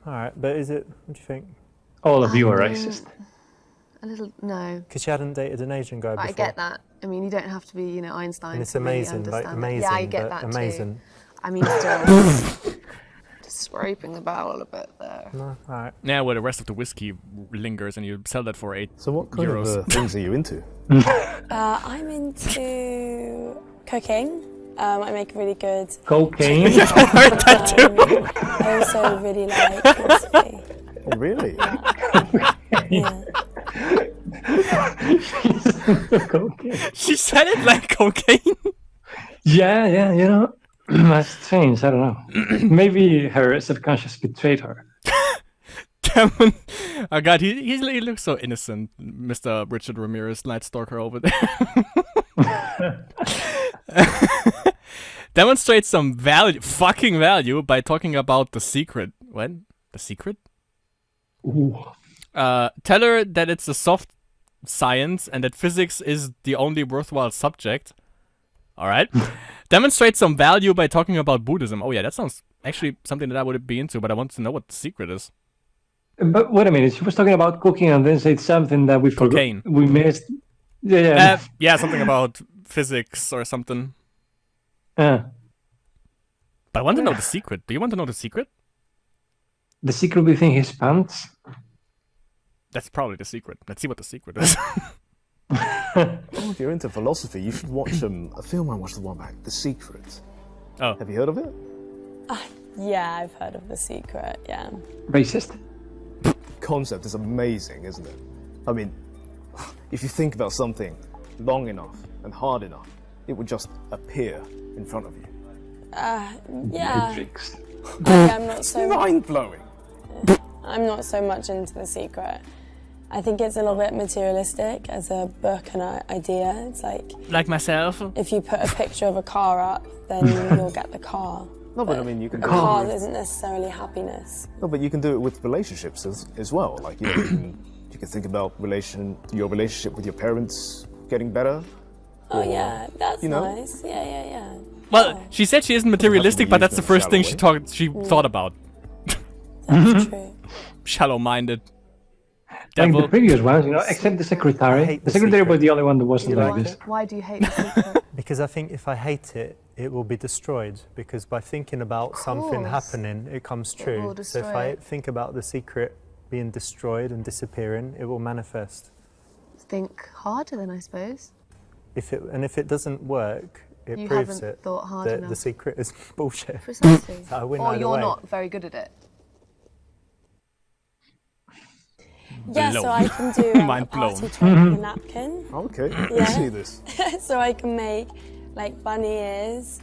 All right, but is it? What do you think? All of you are racist. A little, no. Because she hadn't dated an Asian guy before. I get that. I mean, you don't have to be, you know, Einstein. And it's to really amazing, like understand that. amazing. Yeah, I get but that amazing. too. I mean, still, just scraping the barrel a bit there. No, all right. Yeah, well, the rest of the whiskey lingers, and you sell that for 8 So what kind euros. of things are you into? I'm into cooking. I make really good. Cocaine. I also really like philosophy. Oh, really? Yeah. Cocaine. She said it like cocaine. Yeah, you know, that's strange. I don't know. Maybe her subconscious betrayed her. Damon. Oh god, he looks so innocent, Mr. Richard Ramirez, Night Stalker over there. Demonstrate some fucking value by talking about the secret. What? The secret? Ooh. Tell her that it's a soft science and that physics is the only worthwhile subject. All right. Demonstrate some value by talking about Buddhism. Oh yeah, that sounds actually something that I would be into, but I want to know what the secret is. But wait a minute, she was talking about cooking and then said something that we forgot. Cocaine. We missed. Yeah. Yeah, something about physics or something. But I want to know the secret. Do you want to know the secret? The secret within his pants. That's probably the secret. Let's see what the secret is. Oh, if you're into philosophy, you should watch a film I watched a while back, The Secret. Oh. Have you heard of it? Yeah, I've heard of The Secret, yeah. Racist. Concept is amazing, isn't it? I mean, if you think about something long enough and hard enough, it would just appear in front of you. Yeah. Matrix. I'm not so Mind-blowing. I'm not so much into The Secret. I think it's a little bit materialistic as a book and an idea. It's like myself. if you put a picture of a car up, then you'll get the car. No, but I mean, you can A do car it. isn't necessarily happiness. No, but you can do it with relationships as well. Like, you know, you can think about your relationship with your parents getting better. Oh yeah, that's you know? nice. Yeah. Well, she said she isn't materialistic, but that's the first thing she thought about. That's true. Shallow-minded. Like Devil. the previous ones, except the secretary. hate The The secretary Secret. was the only one that wasn't You like like this. it? Why do you hate the secret? Because I think if I hate it, it will be destroyed. Because by thinking about something course. happening, it comes It true. will So if destroy I it. think about the secret being destroyed and disappearing, it will manifest. Think harder then, I suppose. If it doesn't work, it You proves haven't it thought hard that enough. the secret is bullshit. Precisely. I win Or either you're way. not very good at it. Yeah, Blown. so I can do a Mind blown. party trick with a napkin. Okay, Yeah. let's see this. So I can make like bunny ears.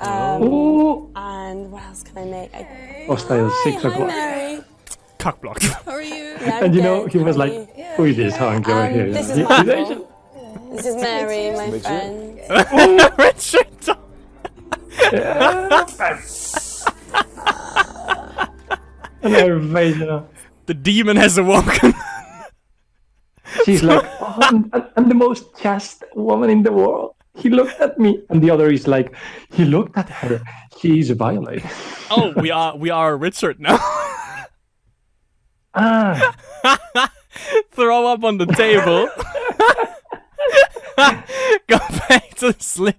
Ooh. And what else can I make? Hostile 6 Hi o'clock. Mary. Cockblocked. How are you? Yeah, I'm And good. he was How are like, you? who is this hunk over here? This is Michael. This is Mary, my Richard. friend. Richard. And her face, The demon has awoken. she's like, oh, I'm the most chaste woman in the world. He looked at me. And the other is like, he looked at her. She's violated. Oh, we are Richard now. Ah, Throw up on the table. Go back to sleep.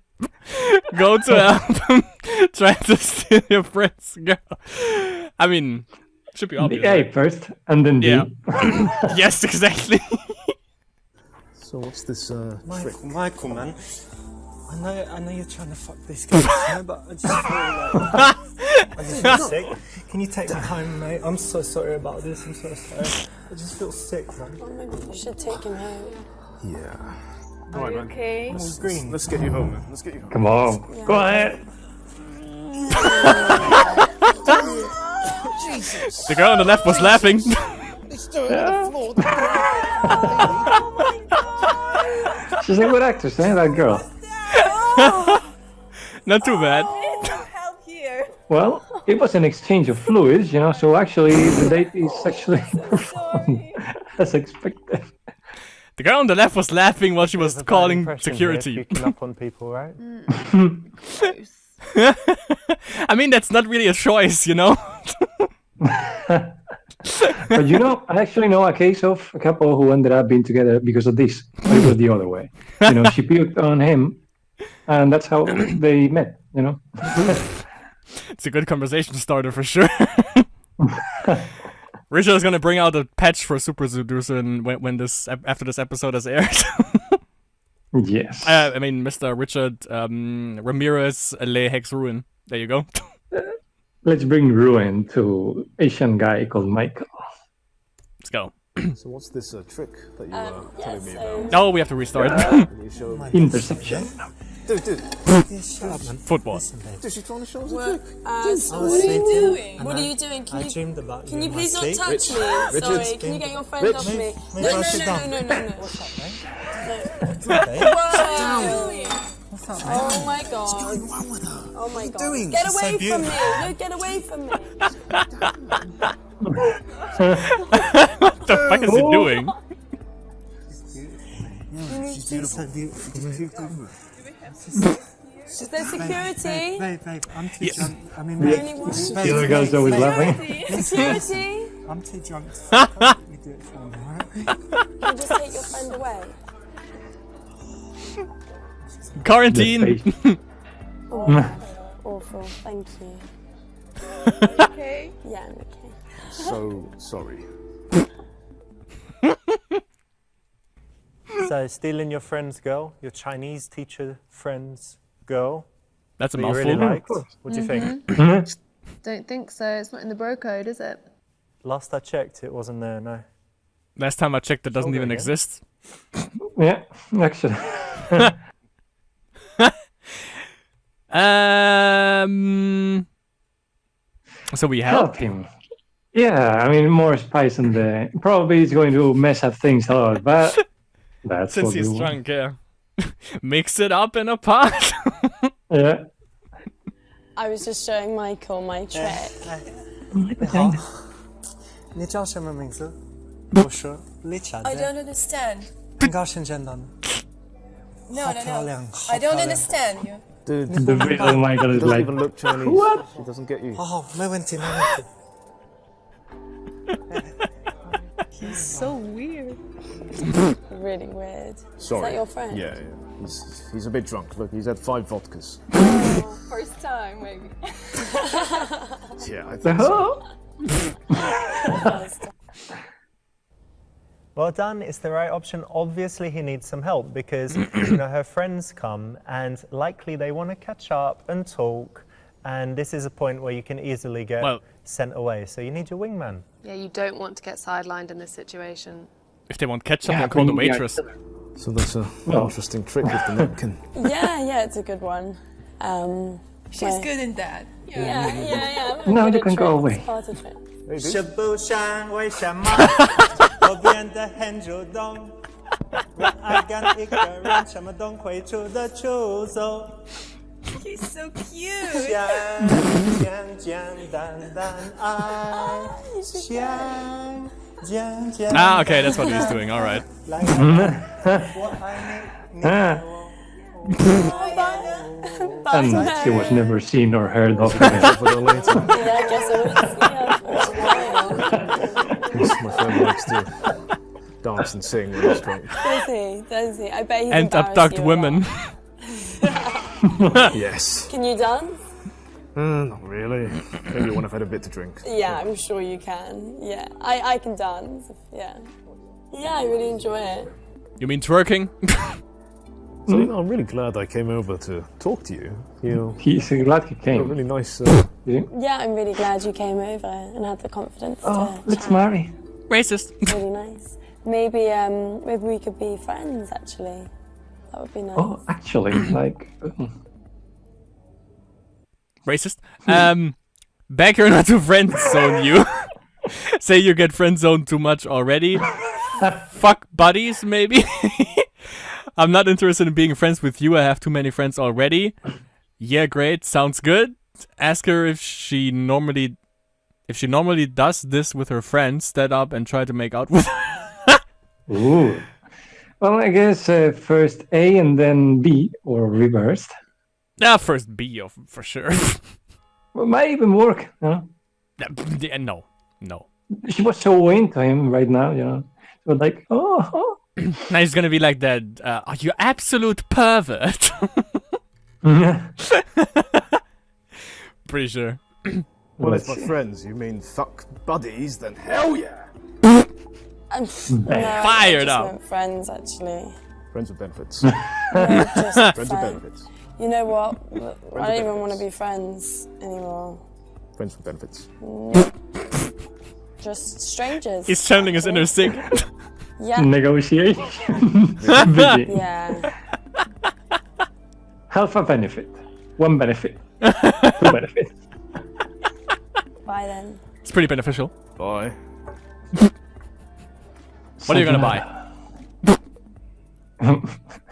Go to album. Try to steal your friend's girl. I mean, should be obvious. the A right? first, and then Yeah. D. Yes, exactly. So what's this trick? Michael, man. I know you're trying to fuck this guy, yeah, but I just feel like I just feel sick. Can you take me home, mate? I'm so sorry about this. I'm so sorry. I just feel sick, man. Oh, maybe you should take him home. Yeah. Are you okay? It's green. Let's get you home, man. Let's get you home. Come on. Go ahead. The girl on the left was laughing. She's a good actress, eh, that girl. Not too bad. Well, it was an exchange of fluids, so actually the date is actually performed as expected. The girl on the left was laughing while she was There's a bad calling impression security. Here, picking up on people, right? I mean, that's not really a choice, But I actually know a case of a couple who ended up being together because of this. But it was the other way. She puked on him, and that's how they met, It's a good conversation starter for sure. Richard is gonna bring out a patch for Super Seducer when after this episode has aired. Yes. I mean, Mr. Richard Ramirez Le Hex Ruin. There you go. Let's bring ruin to Asian guy called Michael. Let's go. So what's this trick that you were telling me so- about? Oh, we have to restart. Can you show me? Interception. Dude, Yeah, shut up, man. Football. Listen, babe. dude, she's trying to show us a trick. So I what was are you sleeping, doing? and What I- are you doing? I dreamed about Can you you in my please not sleep. touch me? Richard. Sorry, can you get your friend off me? Mate, No, mate, no, sit down. no, no, no, no. What's up, mate? What are you doing? What's up, mate? Oh my god. What's going on with her? Oh my god. doing? Get She's so away from me. beautiful. No, get away from me. What the fuck is he doing? Is there security? Babe, I'm too drunk. I mean, The other guy's always laughing. Security? I'm too drunk. Let me do it for me, alright? Can you just take your friend away? Quarantine. Oh, awful. Thank you. Okay. Yeah, I'm okay. So sorry. So stealing your friend's girl, your Chinese teacher friend's girl, That's a that you mouthful. really liked. What do you think? Don't think so. It's not in the bro code, is it? Last I checked, it wasn't there. No. Last time I checked, it doesn't Shoulder even again. exist. Yeah, actually. So we help. Help him. Yeah, I mean, more spice in the. Probably he's going to mess up things a lot, but that's Since what he's we want. drunk, yeah. Mix it up in a pot. Yeah. I was just showing Michael my trick. 好，你叫什么名字？我说 Richard。 I don't understand. 很高兴见到你。 No, 好 no, 漂 no. 亮，好 I 漂 don't 亮。 understand you. Dude, The real Michael he is doesn't like, even look Chinese. What? He doesn't get you. 好，没问题，没问题。 So weird. Really weird. Sorry. Is that your friend? Yeah. He's a bit drunk. Look, he's had 5 vodkas. First time, maybe. Yeah, I think so. Well done. It's the right option. Obviously, he needs some help because her friends come and likely they want to catch up and talk. And this is a point where you can easily get sent away. So you need your wingman. Yeah, you don't want to get sidelined in this situation. If they want ketchup, Yeah, then call the bring- yeah. waitress. So that's an interesting trick with the napkin. Yeah, it's a good one. She's good in that. Yeah. Now Good you at can go tricks, away. part of tricks. 是不想为什么我变得很主动？我爱跟一个人什么都会出的出走。 He's so cute. 简单爱，简 Ah, okay, that's what he's doing. All right. 来，我爱你，你 Ah. 我。 And she was never seen or heard of. For the later. Yeah, I guess it was. Yeah, Yes, my friend likes to dance and sing when he's drunk. does he? I bet he's And embarrassed abduct you a women. lot. Yes. Can you dance? Not really. Maybe when I've had a bit to drink. Yeah, I'm sure you can. Yeah, I can dance. Yeah. Yeah, I really enjoy it. You mean twerking? So, I'm really glad I came over to talk to you. He's glad he A came. really nice. Yeah, I'm really glad you came over and had the confidence Oh, to let's chat. marry. Racist. Really nice. Maybe we could be friends. Actually, that would be nice. Oh, actually, like. Racist. Back here not to friend zone you. Say you get friend zoned too much already. Fuck buddies, maybe. I'm not interested in being friends with you. I have too many friends already. Yeah, great. Sounds good. Ask her if she normally does this with her friends. Stand up and try to make out with her. Ooh. Well, I guess first A and then B, or reversed. Yeah, first B for sure. Well, might even work, you know? Yeah, no. She was so into him right now, you know? So like, oh. Now he's gonna be like that. You absolute pervert. Pretty sure. Well, Let's if by see. friends you mean fuck buddies, then hell yeah! No, Fired I just up. meant friends, actually. Friends with benefits. No, just Friends with friends. benefits. You know what? I don't even want to benefits. be friends anymore. Friends with benefits. Just strangers. He's channeling his inner Sig. Yeah. Negotiation. Busy. Yeah. Half a benefit. One benefit. Two benefits. Bye then. It's pretty beneficial. Bye. What are you gonna buy?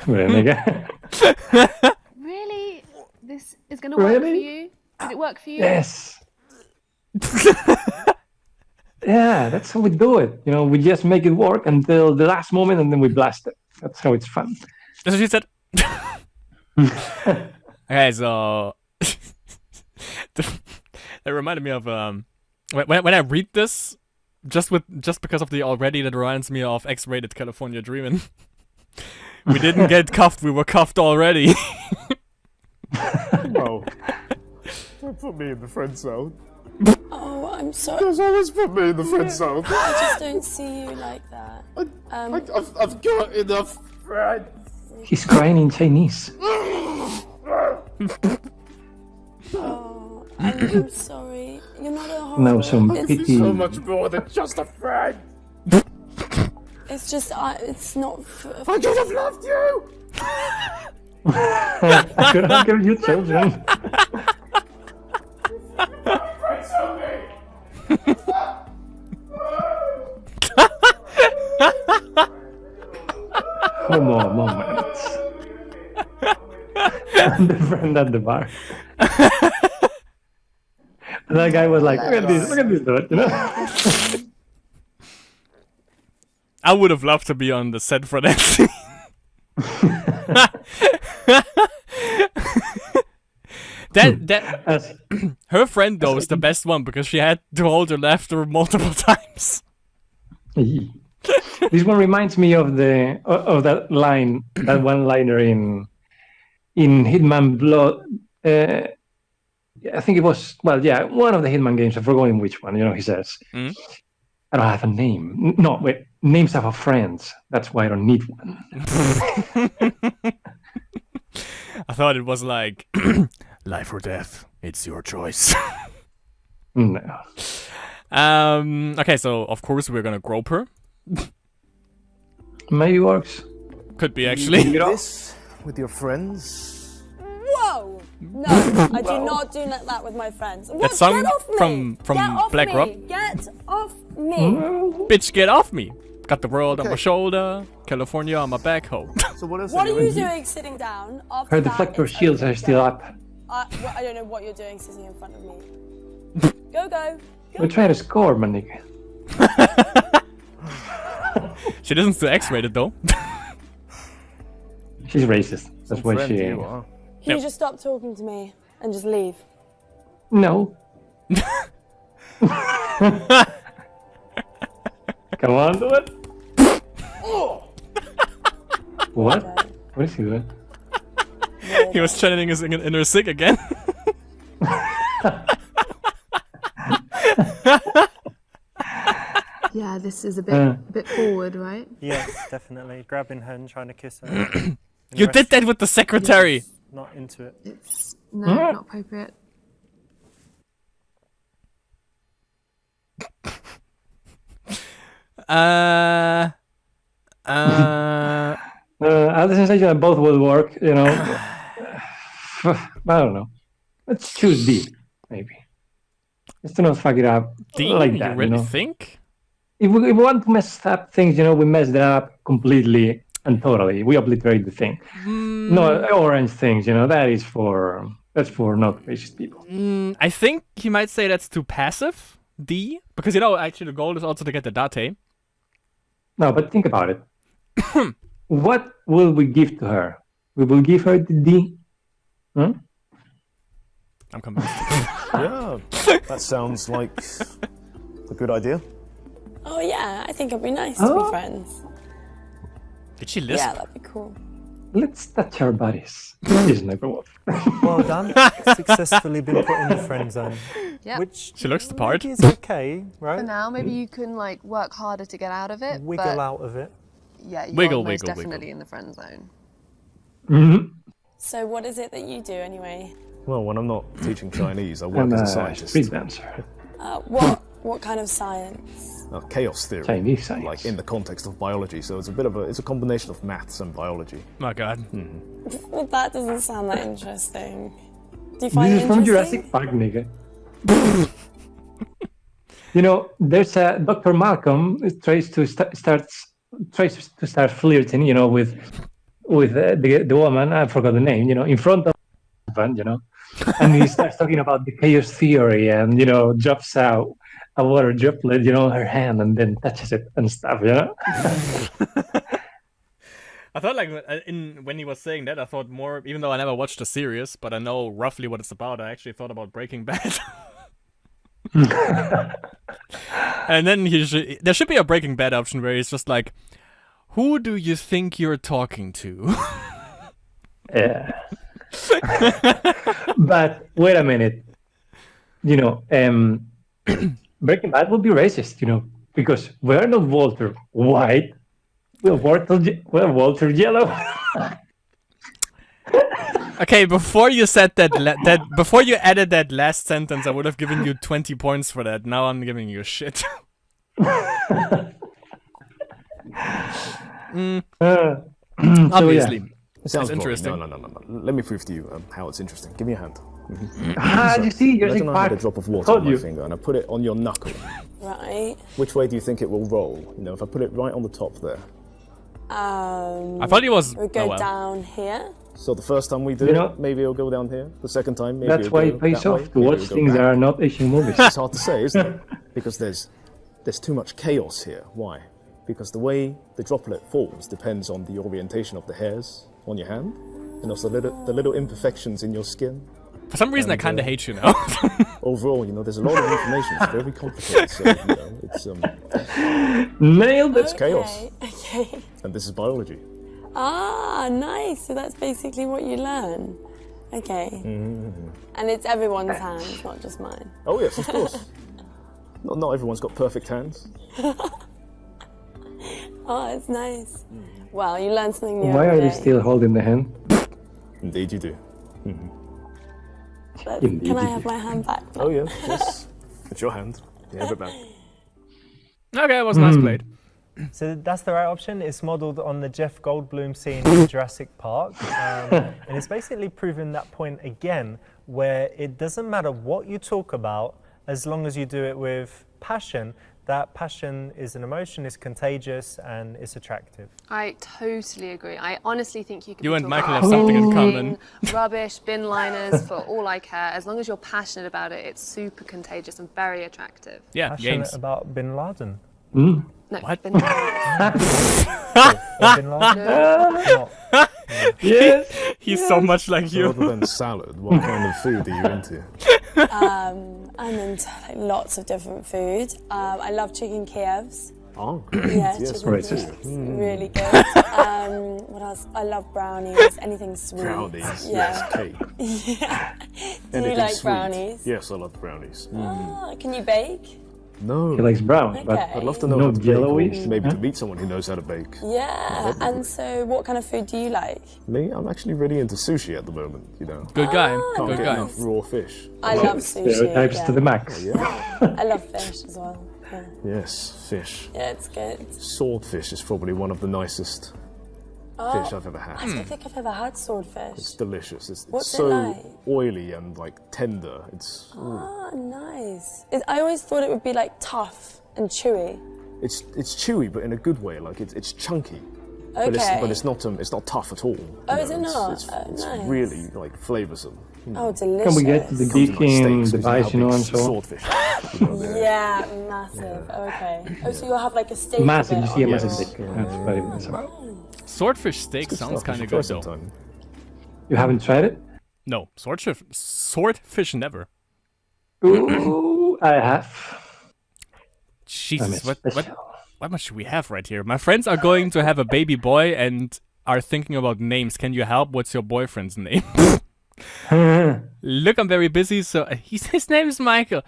Renega. Really? This is going to work for Really? you? Did it work for you? Yes. Yeah, that's how we do it. You know, we just make it work until the last moment and then we blast it. That's how it's fun. That's what she said. Okay, so that reminded me of when I read this, just because of the already, that reminds me of X-rated California Dreamin'. We didn't get cuffed, we were cuffed already. Well, don't put me in the friend zone. Oh, I'm sorry. Just always put me in the friend zone. I just don't see you like that. I've got enough friends. He's crying in Chinese. Oh, I'm sorry. You're not a horrible. No, some it's, pity. So much more than just a friend. it's just, it's not. I could have loved you. I could have given you children. Homo moments. And the friend at the bar. And that guy was like, look at this dude, you know? I would have loved to be on the set for that scene. As- Her friend though is the best one because she had to hold her laughter multiple times. This one reminds me of that line, that one-liner in Hitman Blood. I think it was one of the Hitman games. I've forgotten which one. You know, he says, Mm. "I don't have a name. No, wait, names have friends. That's why I don't need one." I thought it was like life or death. It's your choice. No. Okay, so of course we're gonna grope her. Maybe works. Could be actually. This with your friends. Whoa! No, I do not do that with my friends. What? That song Get off me! from Get off Black me! Rock? Get off me! Bitch, get off me! Got the world on my Okay. shoulder, California on my back, ho. So what else? What are you doing? doing sitting down? After Her that, deflector it's shields over are still again. up. I don't know what you're doing sitting in front of me. Go. We're trying to score, my nigga. She doesn't do X-rated though. She's racist. That's why Friend she. you are. Can you just stop talking to me and just leave? No. Come on, do it. What? What is he doing? He was channeling his inner sick again. Yeah, this is a bit forward, right? Yes, definitely. Grabbing her and trying to kiss her. And You the did rest that with the secretary. is Not into it. It's not appropriate. I have the sensation that both will work, you know. I don't know. Let's choose D, maybe. Just to not fuck it up D, like that, you really you know. think? If we want to mess up things, you know, we mess it up completely and totally. We obliterate the thing. No, orange things, you know, that's for not racist people. I think he might say that's too passive. D, because you know actually the goal is also to get the date. No, but think about it. What will we give to her? We will give her the D. Huh? I'm convinced. Yeah, that sounds like a good idea. Oh yeah, I think it'd be nice to be friends. Did she lisp? Yeah, that'd be cool. Let's touch our bodies. Please, number one. Well done. Successfully been put in the friend zone. Yeah. Which She looks the part. is okay, right? For now, maybe you can like work harder to get out of it. Wiggle but out of it. Yeah, you're Wiggle, most wiggle, definitely wiggle. in the friend zone. Mm-hmm. So what is it that you do anyway? Well, when I'm not teaching Chinese, I work I'm as a a scientist. street dancer. What kind of science? Chaos theory, Chinese science. like in the context of biology. So it's it's a combination of maths and biology. My God. Well, that doesn't sound that interesting. Do you find This it is from interesting? Jurassic Park, nigga. You know, there's a Dr. Malcolm tries to start flirting, you know, with the woman. I forgot the name. You know, in front of the husband, you know, and he starts talking about the chaos theory, and you know, drops out a water droplet, you know, on her hand, and then touches it and stuff. You know. I thought like when he was saying that, I thought more. Even though I never watched the series, but I know roughly what it's about. I actually thought about Breaking Bad. And then there should be a Breaking Bad option where he's just like, "Who do you think you're talking to?" Yeah. But wait a minute. You know, Breaking Bad would be racist, you know, because we're not Walter White. We're Walter Yellow. Okay, before you said that, before you added that last sentence, I would have given you 20 points for that. Now I'm giving you shit. Obviously. Yeah. It sounds It's interesting. boring. No. Let me prove to you how it's interesting. Give me a hand. You see, you're Imagine like I had a part. drop of water Told on my you. finger and I put it on your knuckle. Right. Which way do you think it will roll? You know, if I put it right on the top there. I thought he was. We go oh, well. down here. So the first time we do You know- it, maybe it'll go down here. The second time, maybe That's it'll why go it pays that way. off to Maybe watch it'll go things that back. are not Asian movies. It's hard to say, isn't it? Because there's too much chaos here. Why? Because the way the droplet falls depends on the orientation of the hairs on your hand, and also the little imperfections in your skin. For some reason, I kind of hate you now. Overall, you know, there's a lot of information. It's very complicated. So, you know, it's Nailed it. chaos. Okay. And this is biology. Ah, nice. So that's basically what you learn. Okay. And it's everyone's hands, not just mine. Oh yes, of course. Not everyone's got perfect hands. Oh, it's nice. Well, you learn something new Why are every you day. still holding the hand? Indeed, you do. Can I have my hand back? Oh yeah, yes. It's your hand. You have it back. Okay, it was nice played. So that's the right option. It's modelled on the Jeff Goldblum scene in Jurassic Park. And it's basically proven that point again, where it doesn't matter what you talk about, as long as you do it with passion. That passion is an emotion, is contagious, and is attractive. I totally agree. I honestly think you can. You be and talking Michael have about something in anything, common. Rubbish, bin liners, for all I care. As long as you're passionate about it, it's super contagious and very attractive. Yeah, Passionate games. about Bin Laden. No, What? bin liners. Or Bin Laden? Not. Yes. He's so much like So you. other than salad, what kind of food are you into? I'm into like, lots of different food. I love chicken Kievs. Oh, Yeah, yes, chicken racist. Kievs. Really good. What else? I love brownies. Anything sweet. brownies. Yeah. Yes, cake. Yeah. Do Anything you like sweet. brownies? Yes, I love brownies. Oh, can you bake? No. He likes brown, Okay. but I'd love to know No how to bake, yellowish? or maybe to Huh? meet someone who knows how to bake. Yeah. And so, what kind of food do you like? Me, I'm actually really into sushi at the moment, you know. Good guy. Can't Good get guy. enough raw fish. I love sushi. stereotypes Yeah. to the max. Yeah. I love fish as well. Yeah, Yes, fish. yeah it's good. Swordfish is probably one of the nicest fish I've ever I had. don't think I've ever had swordfish. It's delicious. It's What's it so like? oily and like tender. It's Ah, nice. I always thought it would be like tough and chewy. it's chewy, but in a good way. Like it's chunky. Okay. But it's not tough at all. Oh, you is know, it not? It's, Oh, it's nice. really like flavoursome. Oh, delicious. Can we get to the Comes in, like, beaking steaks, device, you know, and so on? swordfish. You know, they're- Yeah, massive. Okay. Oh, so you'll have like a steak. of Massive, it you see a on massive your- dick. That's what it is about. Swordfish steak Good sounds stuff. kind You of should good try though. sometime. You haven't tried it? No, swordfish never. Ooh, I have. Jesus, I'm what much do we have right here? My friends are going to have a baby boy and are thinking about names. Can you help? What's your boyfriend's name? Look, I'm very busy, so his name is Michael.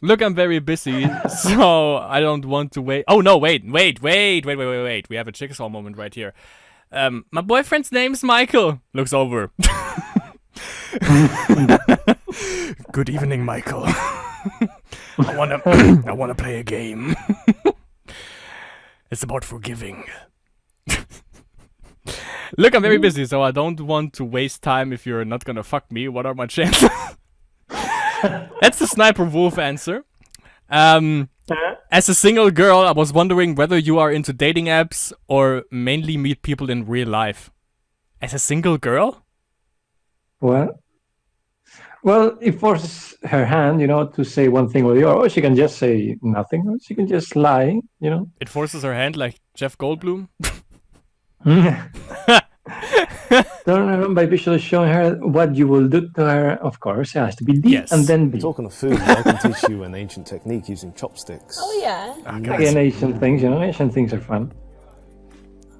Look, I'm very busy, so I don't want to wait. Oh no, wait. We have a jigsaw moment right here. My boyfriend's name's Michael. Looks over. Good evening, Michael. I wanna play a game. It's about forgiving. Look, I'm very busy, so I don't want to waste time if you're not gonna fuck me. What are my chances? That's the Sniper Wolf answer. As a single girl, I was wondering whether you are into dating apps or mainly meet people in real life. As a single girl? Well, it forces her hand, you know, to say one thing or the other. Or she can just say nothing. Or she can just lie, you know. It forces her hand like Jeff Goldblum. Don't remember by visually showing her what you will do to her. Of course, it has to be D Yes. and then B. Talking of food, I can teach you an ancient technique using chopsticks. Oh yeah. Again, Asian things, Asian things are fun.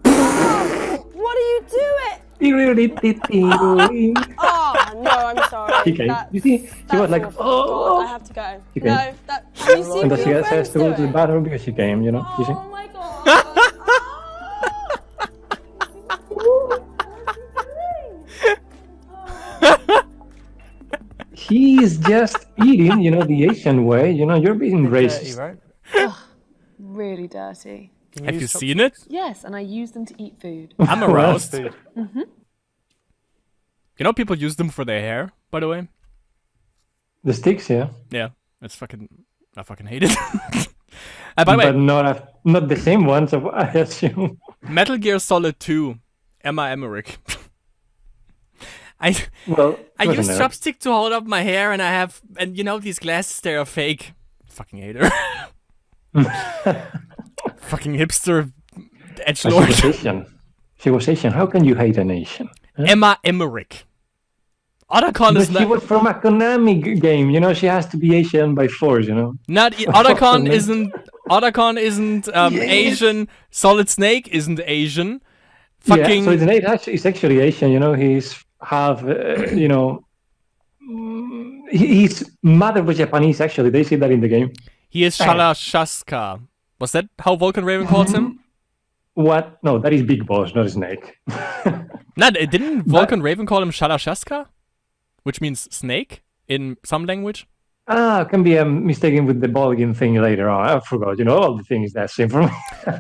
What are you doing? Oh no, I'm sorry. Okay, That's- you see, she was that's like, awful. oh. God, I have to go. Okay. No, that. Have you seen And what then she your has friends to go to the doing? bathroom because she came, you see? Oh my god. He's just eating, the Asian way. You're being Dirty, racist. right? Really dirty. Can Have you use seen it? Yes, and I use them to eat food. I'm aroused. food? You know, people use them for their hair, by the way. The sticks, yeah. Yeah, I fucking hate it. By the way, But not the same ones, I assume. Metal Gear Solid 2, Emma Emmerich. Well, I wasn't use there? chopstick to hold up my hair, and these glasses, they are fake. Fucking hate her. Fucking hipster But she edgelord. was Asian. She was Asian. How can you hate an Asian? Emma Emmerich. Otacon But is she not. was from a Konami game. She has to be Asian by force. Not Otacon man. isn't. Otacon isn't Yes. Asian. Solid Snake isn't Asian. Yeah, Fucking. so it's actually Asian. He's half. His mother was Japanese. Actually, they say that in the game. He is Shalashaska. Was that how Vulcan Raven calls him? What? No, that is Big Boss, not a snake. No, didn't Vulcan Raven call him Shalashaska? Which means snake in some language? Can be mistaken with the Bolgin thing later on. I forgot. All the things that same from.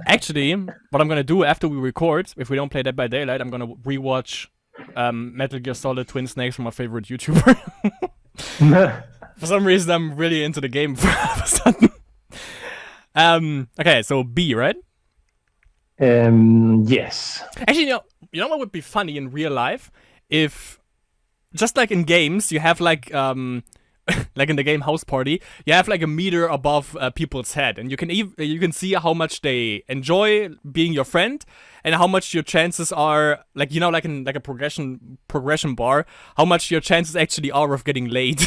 Actually, what I'm gonna do after we record, if we don't play Dead by Daylight, I'm gonna rewatch Metal Gear Solid Twin Snakes from my favorite YouTuber. For some reason, I'm really into the game all of a sudden. Okay, so B, right? Yes. Actually, you know what would be funny in real life? If, just like in games, you have like like in the game House Party, you have like a meter above people's head, and you can see how much they enjoy being your friend, and how much your chances are, like like in like a progression bar, how much your chances actually are of getting laid.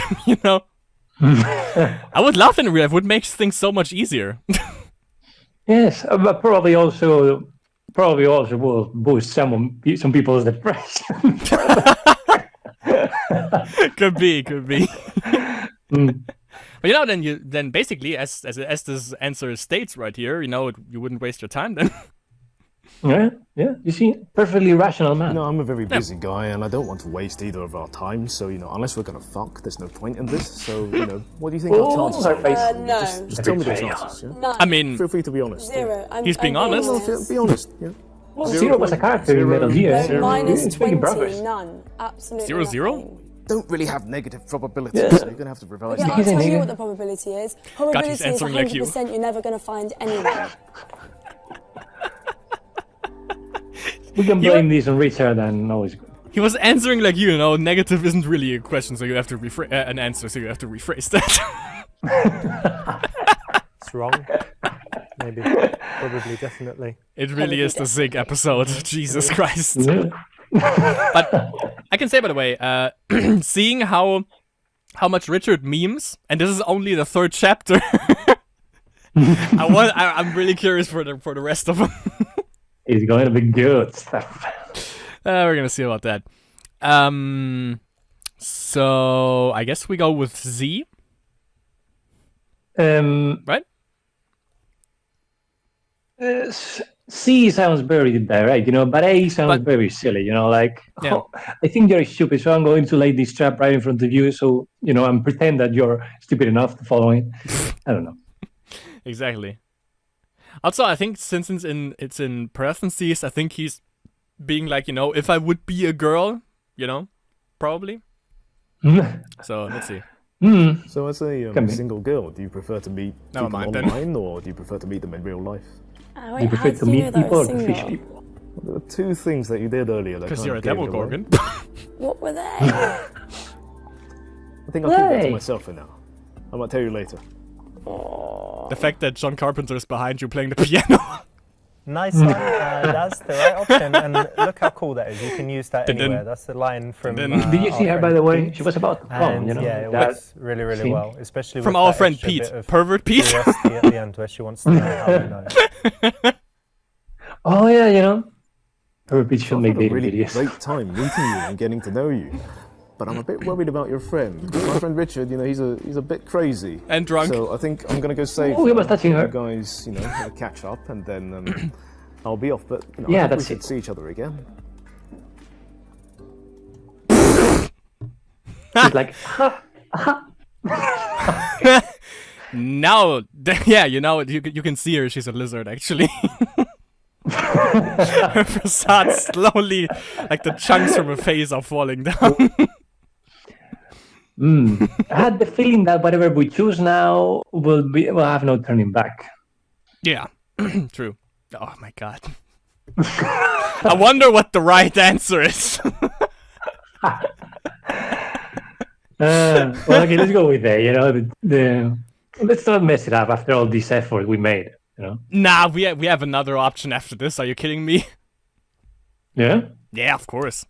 I would love that in real life. It would make things so much easier. Yes, but probably also will boost some people's depression. Could be. But then basically, as this answer states right here, you wouldn't waste your time then. Yeah. You see, perfectly rational man. I'm a very busy guy, and I don't want to waste either of our time. So, unless we're gonna fuck, there's no point in this. So, what do you think our chances her are? face. No. Just tell me the Betrayal. chances. Yeah? No. I mean, Feel free to be honest. Zero. He's being I'm honest. honest. Be honest. Yeah. Well, Zero was a character in Metal Gear. No, minus It's making 20, progress. none. Absolutely 0-0? nothing. Don't really have negative probabilities, Yeah. so you're gonna have to revise Yeah, that. I'll He's tell an you idiot. what the probability is. God, Probability he's is answering like you. 100% you're never going to find anyone. We can blame this on Richard and always good. he was answering like you. Negative isn't really a question, so you have to an answer, so you have to rephrase that. It's wrong. Maybe. Probably. Definitely. It really is the Zig episode. Jesus Christ. Yeah. But I can say, by the way, seeing how much Richard memes, and this is only the 3rd chapter. I'm really curious for the rest of them. It's going to be good stuff. We're gonna see about that. So I guess we go with Z, right? C sounds very direct, but A sounds very silly, like, Yeah. I think you're stupid, so I'm going to lay this trap right in front of you, so, and pretend that you're stupid enough to follow it. I don't know. Exactly. Also, I think since it's in parentheses, I think he's being like, if I would be a girl, probably. So let's see. So as a Can be. single girl, do you prefer to meet Never people mind then. online, or do you prefer to meet them in real life? Wait, You how prefer did to you know meet they people were or to fish single? people? There were two things that you did earlier that Because kind you're a of gave devil it away. gorgon. What were they? I think I'll keep that to Hey. myself for now. I might tell you later. The fact that John Carpenter's behind you playing the piano. Nice one. That's the right option. And look how cool that is. You can use that Dun-dun. anywhere. That's the line from. Dun-dun. Did you see our her, by friend the way? Pete. She was about to come, And you know? yeah, it that works really, really scene. well, especially From with our that friend extra Pete, bit of pervert Pete. curiosity at the end, where she wants to know how we know. Oh, yeah, you know? Her repeat should I've make had a dating really videos. great time meeting you and getting to know you. But I'm a bit worried about your friend. My friend Richard, you know, he's a bit crazy. And drunk. So I think I'm gonna go save Oh, he her. was touching her. You guys, you know, catch up and then I'll be off. But you know, Yeah, I think that's we should it. see each other again. She's like, Now, yeah, you know, you can see her. She's a lizard, actually. Her facade slowly, like the chunks from her face are falling down. I had the feeling that whatever we choose now will have no turning back. Yeah, true. Oh my god. I wonder what the right answer is. Well, okay, let's go with that. You know, let's not mess it up after all this effort we made. You know? Nah, we have another option after this. Are you kidding me? Yeah. Yeah, of course.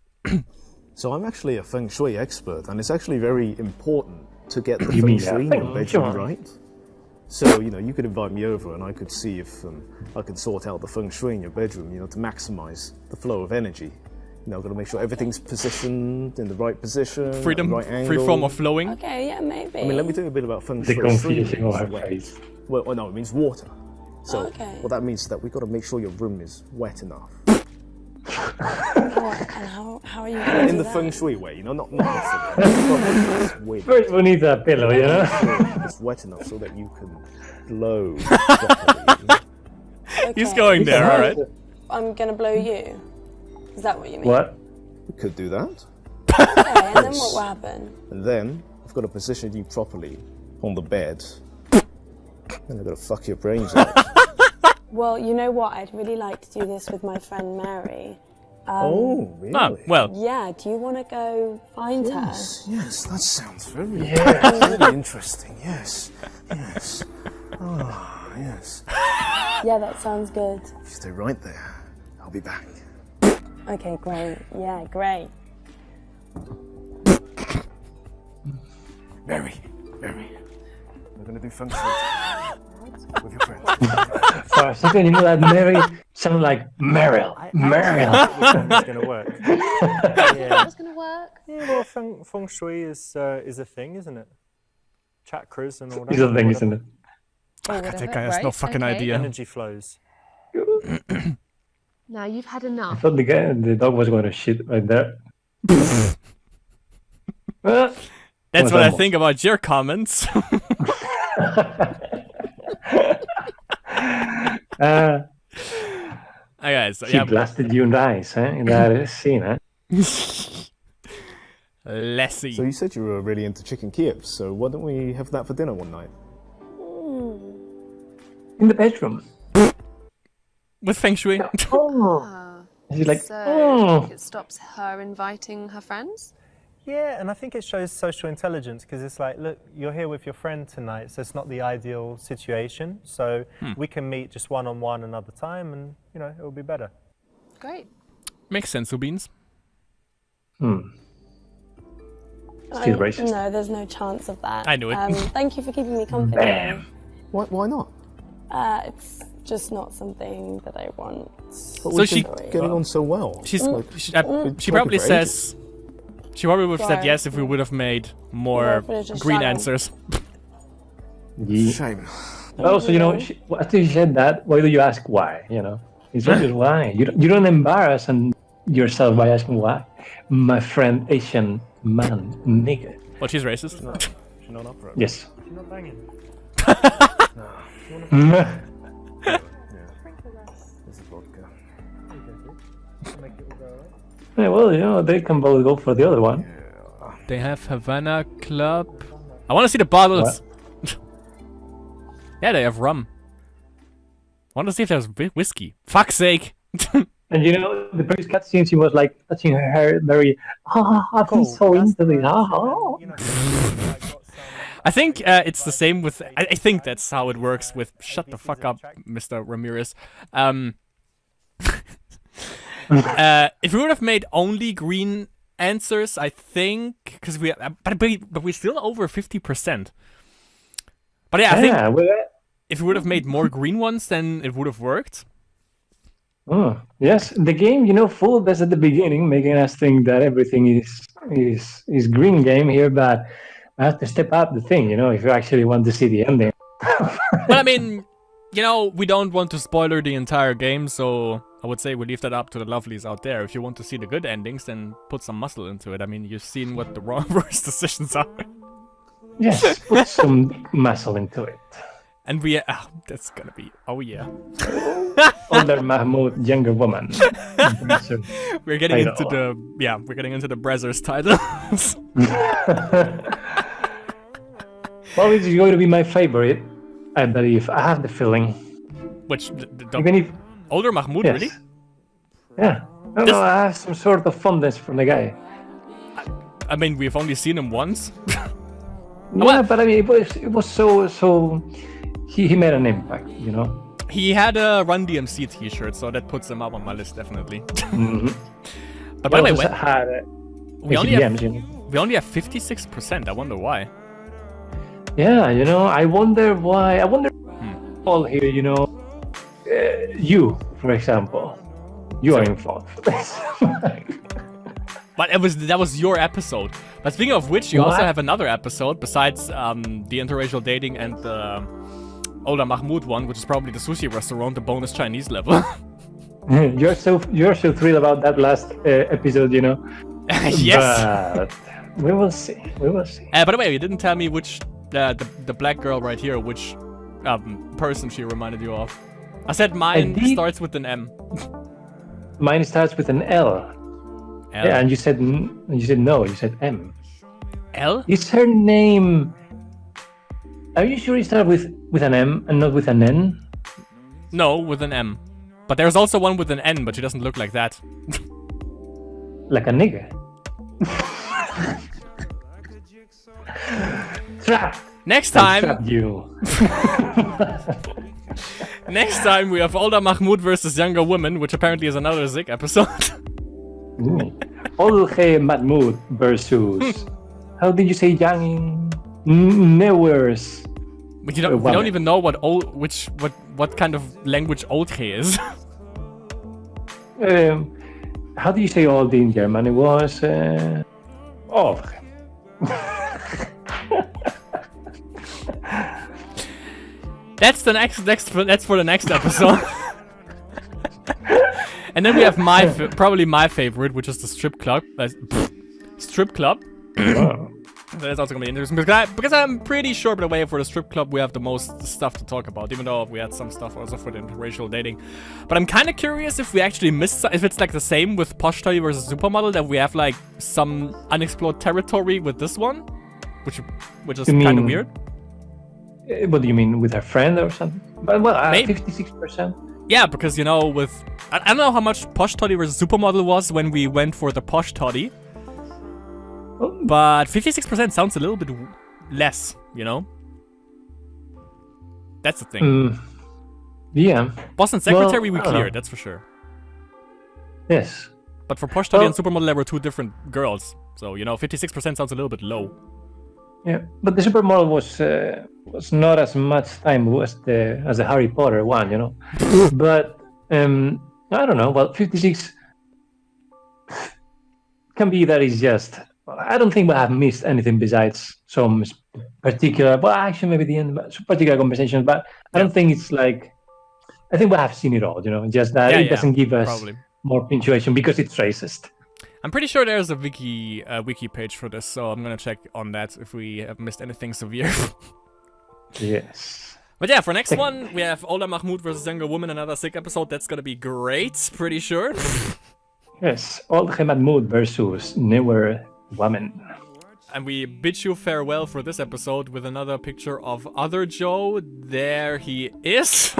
So I'm actually a feng shui expert, and it's actually very important to get the You feng mean shui in that? your bedroom Sure. right. So you know, you could invite me over, and I could see if I could sort out the feng shui in your bedroom. You know, to maximize the flow of energy. You know, got to make sure everything's positioned in the right position, at the Freedom, right angle. free form of flowing. Okay, yeah, maybe. I mean, let me tell you a bit about feng The shui. confusion Stream on means her wet. face. Well, no, it means water. So Okay. what that means is that we've got to make sure your room is wet enough. And how are you going to In do the that? feng shui way, you know, not necessarily. First, we need a pillow, you know? It's wet enough so that you can blow properly. He's Okay. going there, alright. I'm going to blow you. Is that what you mean? What? We could do that. Okay, and then what will happen? And then I've got to position you properly on the bed. And I've got to fuck your brains out. Well, you know what? I'd really like to do this with my friend Mary. Oh, really? Ah, well, Yeah, do you want to go find her? Yes, that sounds very interesting. Yes, yes. Oh, yes. Yeah, that sounds good. Stay right there. I'll be back. Okay, great. Yeah, great. Mary. We're gonna do feng shui with your friends. For a second, you know that Mary sounded like Meryl. Meryl. Which one is going to work? Yeah. That's gonna work. Yeah, well, feng shui is a thing, isn't it? Chakras and all that. It's a thing, isn't it? that guy has no fucking idea. Energy flows. Now you've had I enough. thought the dog was going to shit right there. That's Was what I almost. think about your comments. Okay, so She yeah, blasted you in the eyes, eh? In that scene, eh? let's see. So you said you were really into chicken Kiev, so why don't we have that for dinner one night? In the bedroom. With feng shui. Oh. She's like, So oh. it stops her inviting her friends? Yeah, and I think it shows social intelligence because it's like, look, you're here with your friend tonight, so it's not the ideal situation. So we can meet just one-on-one another time, and you know it will be better. Great. Makes sense, Ubins. Still racist. No, there's no chance of that. I knew it. Thank you for keeping me company. Bam. Why not? It's just not something that I want. But So we've she- been getting on so well. She talking probably for says. She probably would have said Sorry. yes if we would have made Yeah, more but it's just green shallow. answers. Yeah. Shame. But also, you know, after you said that, why do you ask why? You know, it's just why. You don't embarrass yourself by asking why. My friend, Asian man, nigga. Well, she's racist. She's not up for it. Yes. You're not banging. Yeah. This is vodka. Make it all go away. Well, you know, they can both go for the other one. They have Havana Club. I want to see the bottles. Yeah, they have rum. I want to see if there's whiskey. Fuck's sake. And you know, the previous cutscene, she was like touching her hair very, I feel so That's into the this. version, you know, like, got some, I think it's the same with. I think that's how it works with. Shut the ABCs fuck of up, attraction. Mr. Ramirez. If we would have made only green answers, I think, because but we're still over 50%. But yeah, I think if we would have made more green ones, then it would have worked. Oh, yes, the game, fooled us at the beginning, making us think that everything is green game here, but I have to step up the thing, if you actually want to see the ending. Well, I mean, we don't want to spoiler the entire game, so I would say we leave that up to the lovelies out there. If you want to see the good endings, then put some muscle into it. I mean, you've seen what the worst decisions are. Yes, put some muscle into it. And that's gonna be, oh yeah. Older Mahmoud, younger woman. We're getting into the Brazzers titles. Well, this is going to be my favorite, I believe. I have the feeling. Which, even if Older Mahmoud, yes. really? Yeah. No, I have some sort of fondness for the guy. I mean, we've only seen him once. Yeah, but I mean, it was so. He made an impact, He had a Run DMC t-shirt, so that puts him up on my list, definitely. Mm-hmm. But by the way, we only have 56%. I wonder why. Yeah, I wonder why. I wonder all here, you, for example, you are involved. But that was your episode. But speaking of which, you also have another episode besides the interracial dating and the Older Mahmoud one, which is probably the sushi restaurant, the bonus Chinese level. You're so thrilled about that last episode, Yes. But we will see. By the way, you didn't tell me which the black girl right here, which person she reminded you of. I said mine starts with an M. Mine starts with an L. Yeah, and you said no. You said M. L? Is her name? Are you sure it starts with an M and not with an N? No, with an M. But there's also one with an N, but she doesn't look like that. Like a nigger. Trap. Next time. Trap you. Next time we have Older Mahmoud versus Younger Woman, which apparently is another Zik episode. Older Mahmoud versus. How did you say young? Nowhere's. But we don't even know what kind of language Olge is. How do you say old in German? It was Olge. That's for the next episode. And then we have probably my favorite, which is the strip club. Strip club. Wow. That's also gonna be interesting because I'm pretty sure, by the way, for the strip club we have the most stuff to talk about, even though we had some stuff also for the interracial dating. But I'm kind of curious if we actually missed, if it's like the same with Posh Toddy versus Supermodel, that we have like some unexplored territory with this one, which is kind of weird. What do you mean, with her friend or something? But well, 56%. Yeah, because with I don't know how much Posh Toddy versus Supermodel was when we went for the Posh Toddy. But 56% sounds a little bit less, That's the thing. Yeah. Boston Secretary we cleared, that's for sure. Yes. But for Posh Toddy and Supermodel there were two different girls. So, 56% sounds a little bit low. Yeah, but the Supermodel was not as much time as the Harry Potter one, But I don't know. Well, 56 can be that it's just. I don't think we have missed anything besides some particular. Well, actually, maybe the end, some particular conversations. But I don't think it's like. I think we have seen it all, Just that it doesn't give us more punctuation because it's racist. I'm pretty sure there's a wiki page for this, so I'm gonna check on that if we have missed anything severe. Yes. But yeah, for next one, we have Older Mahmoud versus Younger Woman, another sick episode. That's gonna be great, pretty sure. Yes, Older Mahmoud versus Newer Woman. And we bid you farewell for this episode with another picture of Other Joe. There he is.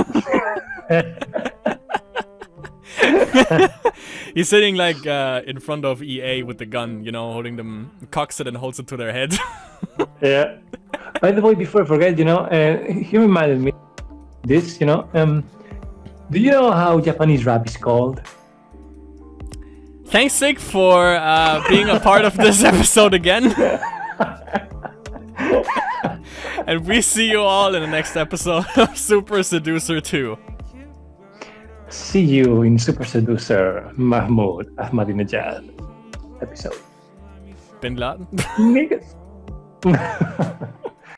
He's sitting like in front of EA with the gun, holding them, cocks it and holds it to their head. Yeah. By the way, before I forget, he reminded me this, do you know how Japanese rap is called? thanks, Sig, for being a part of this episode again. And we see you all in the next episode of Super Seducer 2. See you in Super Seducer Mahmoud Ahmadinejad episode. Bin Laden. Niggas.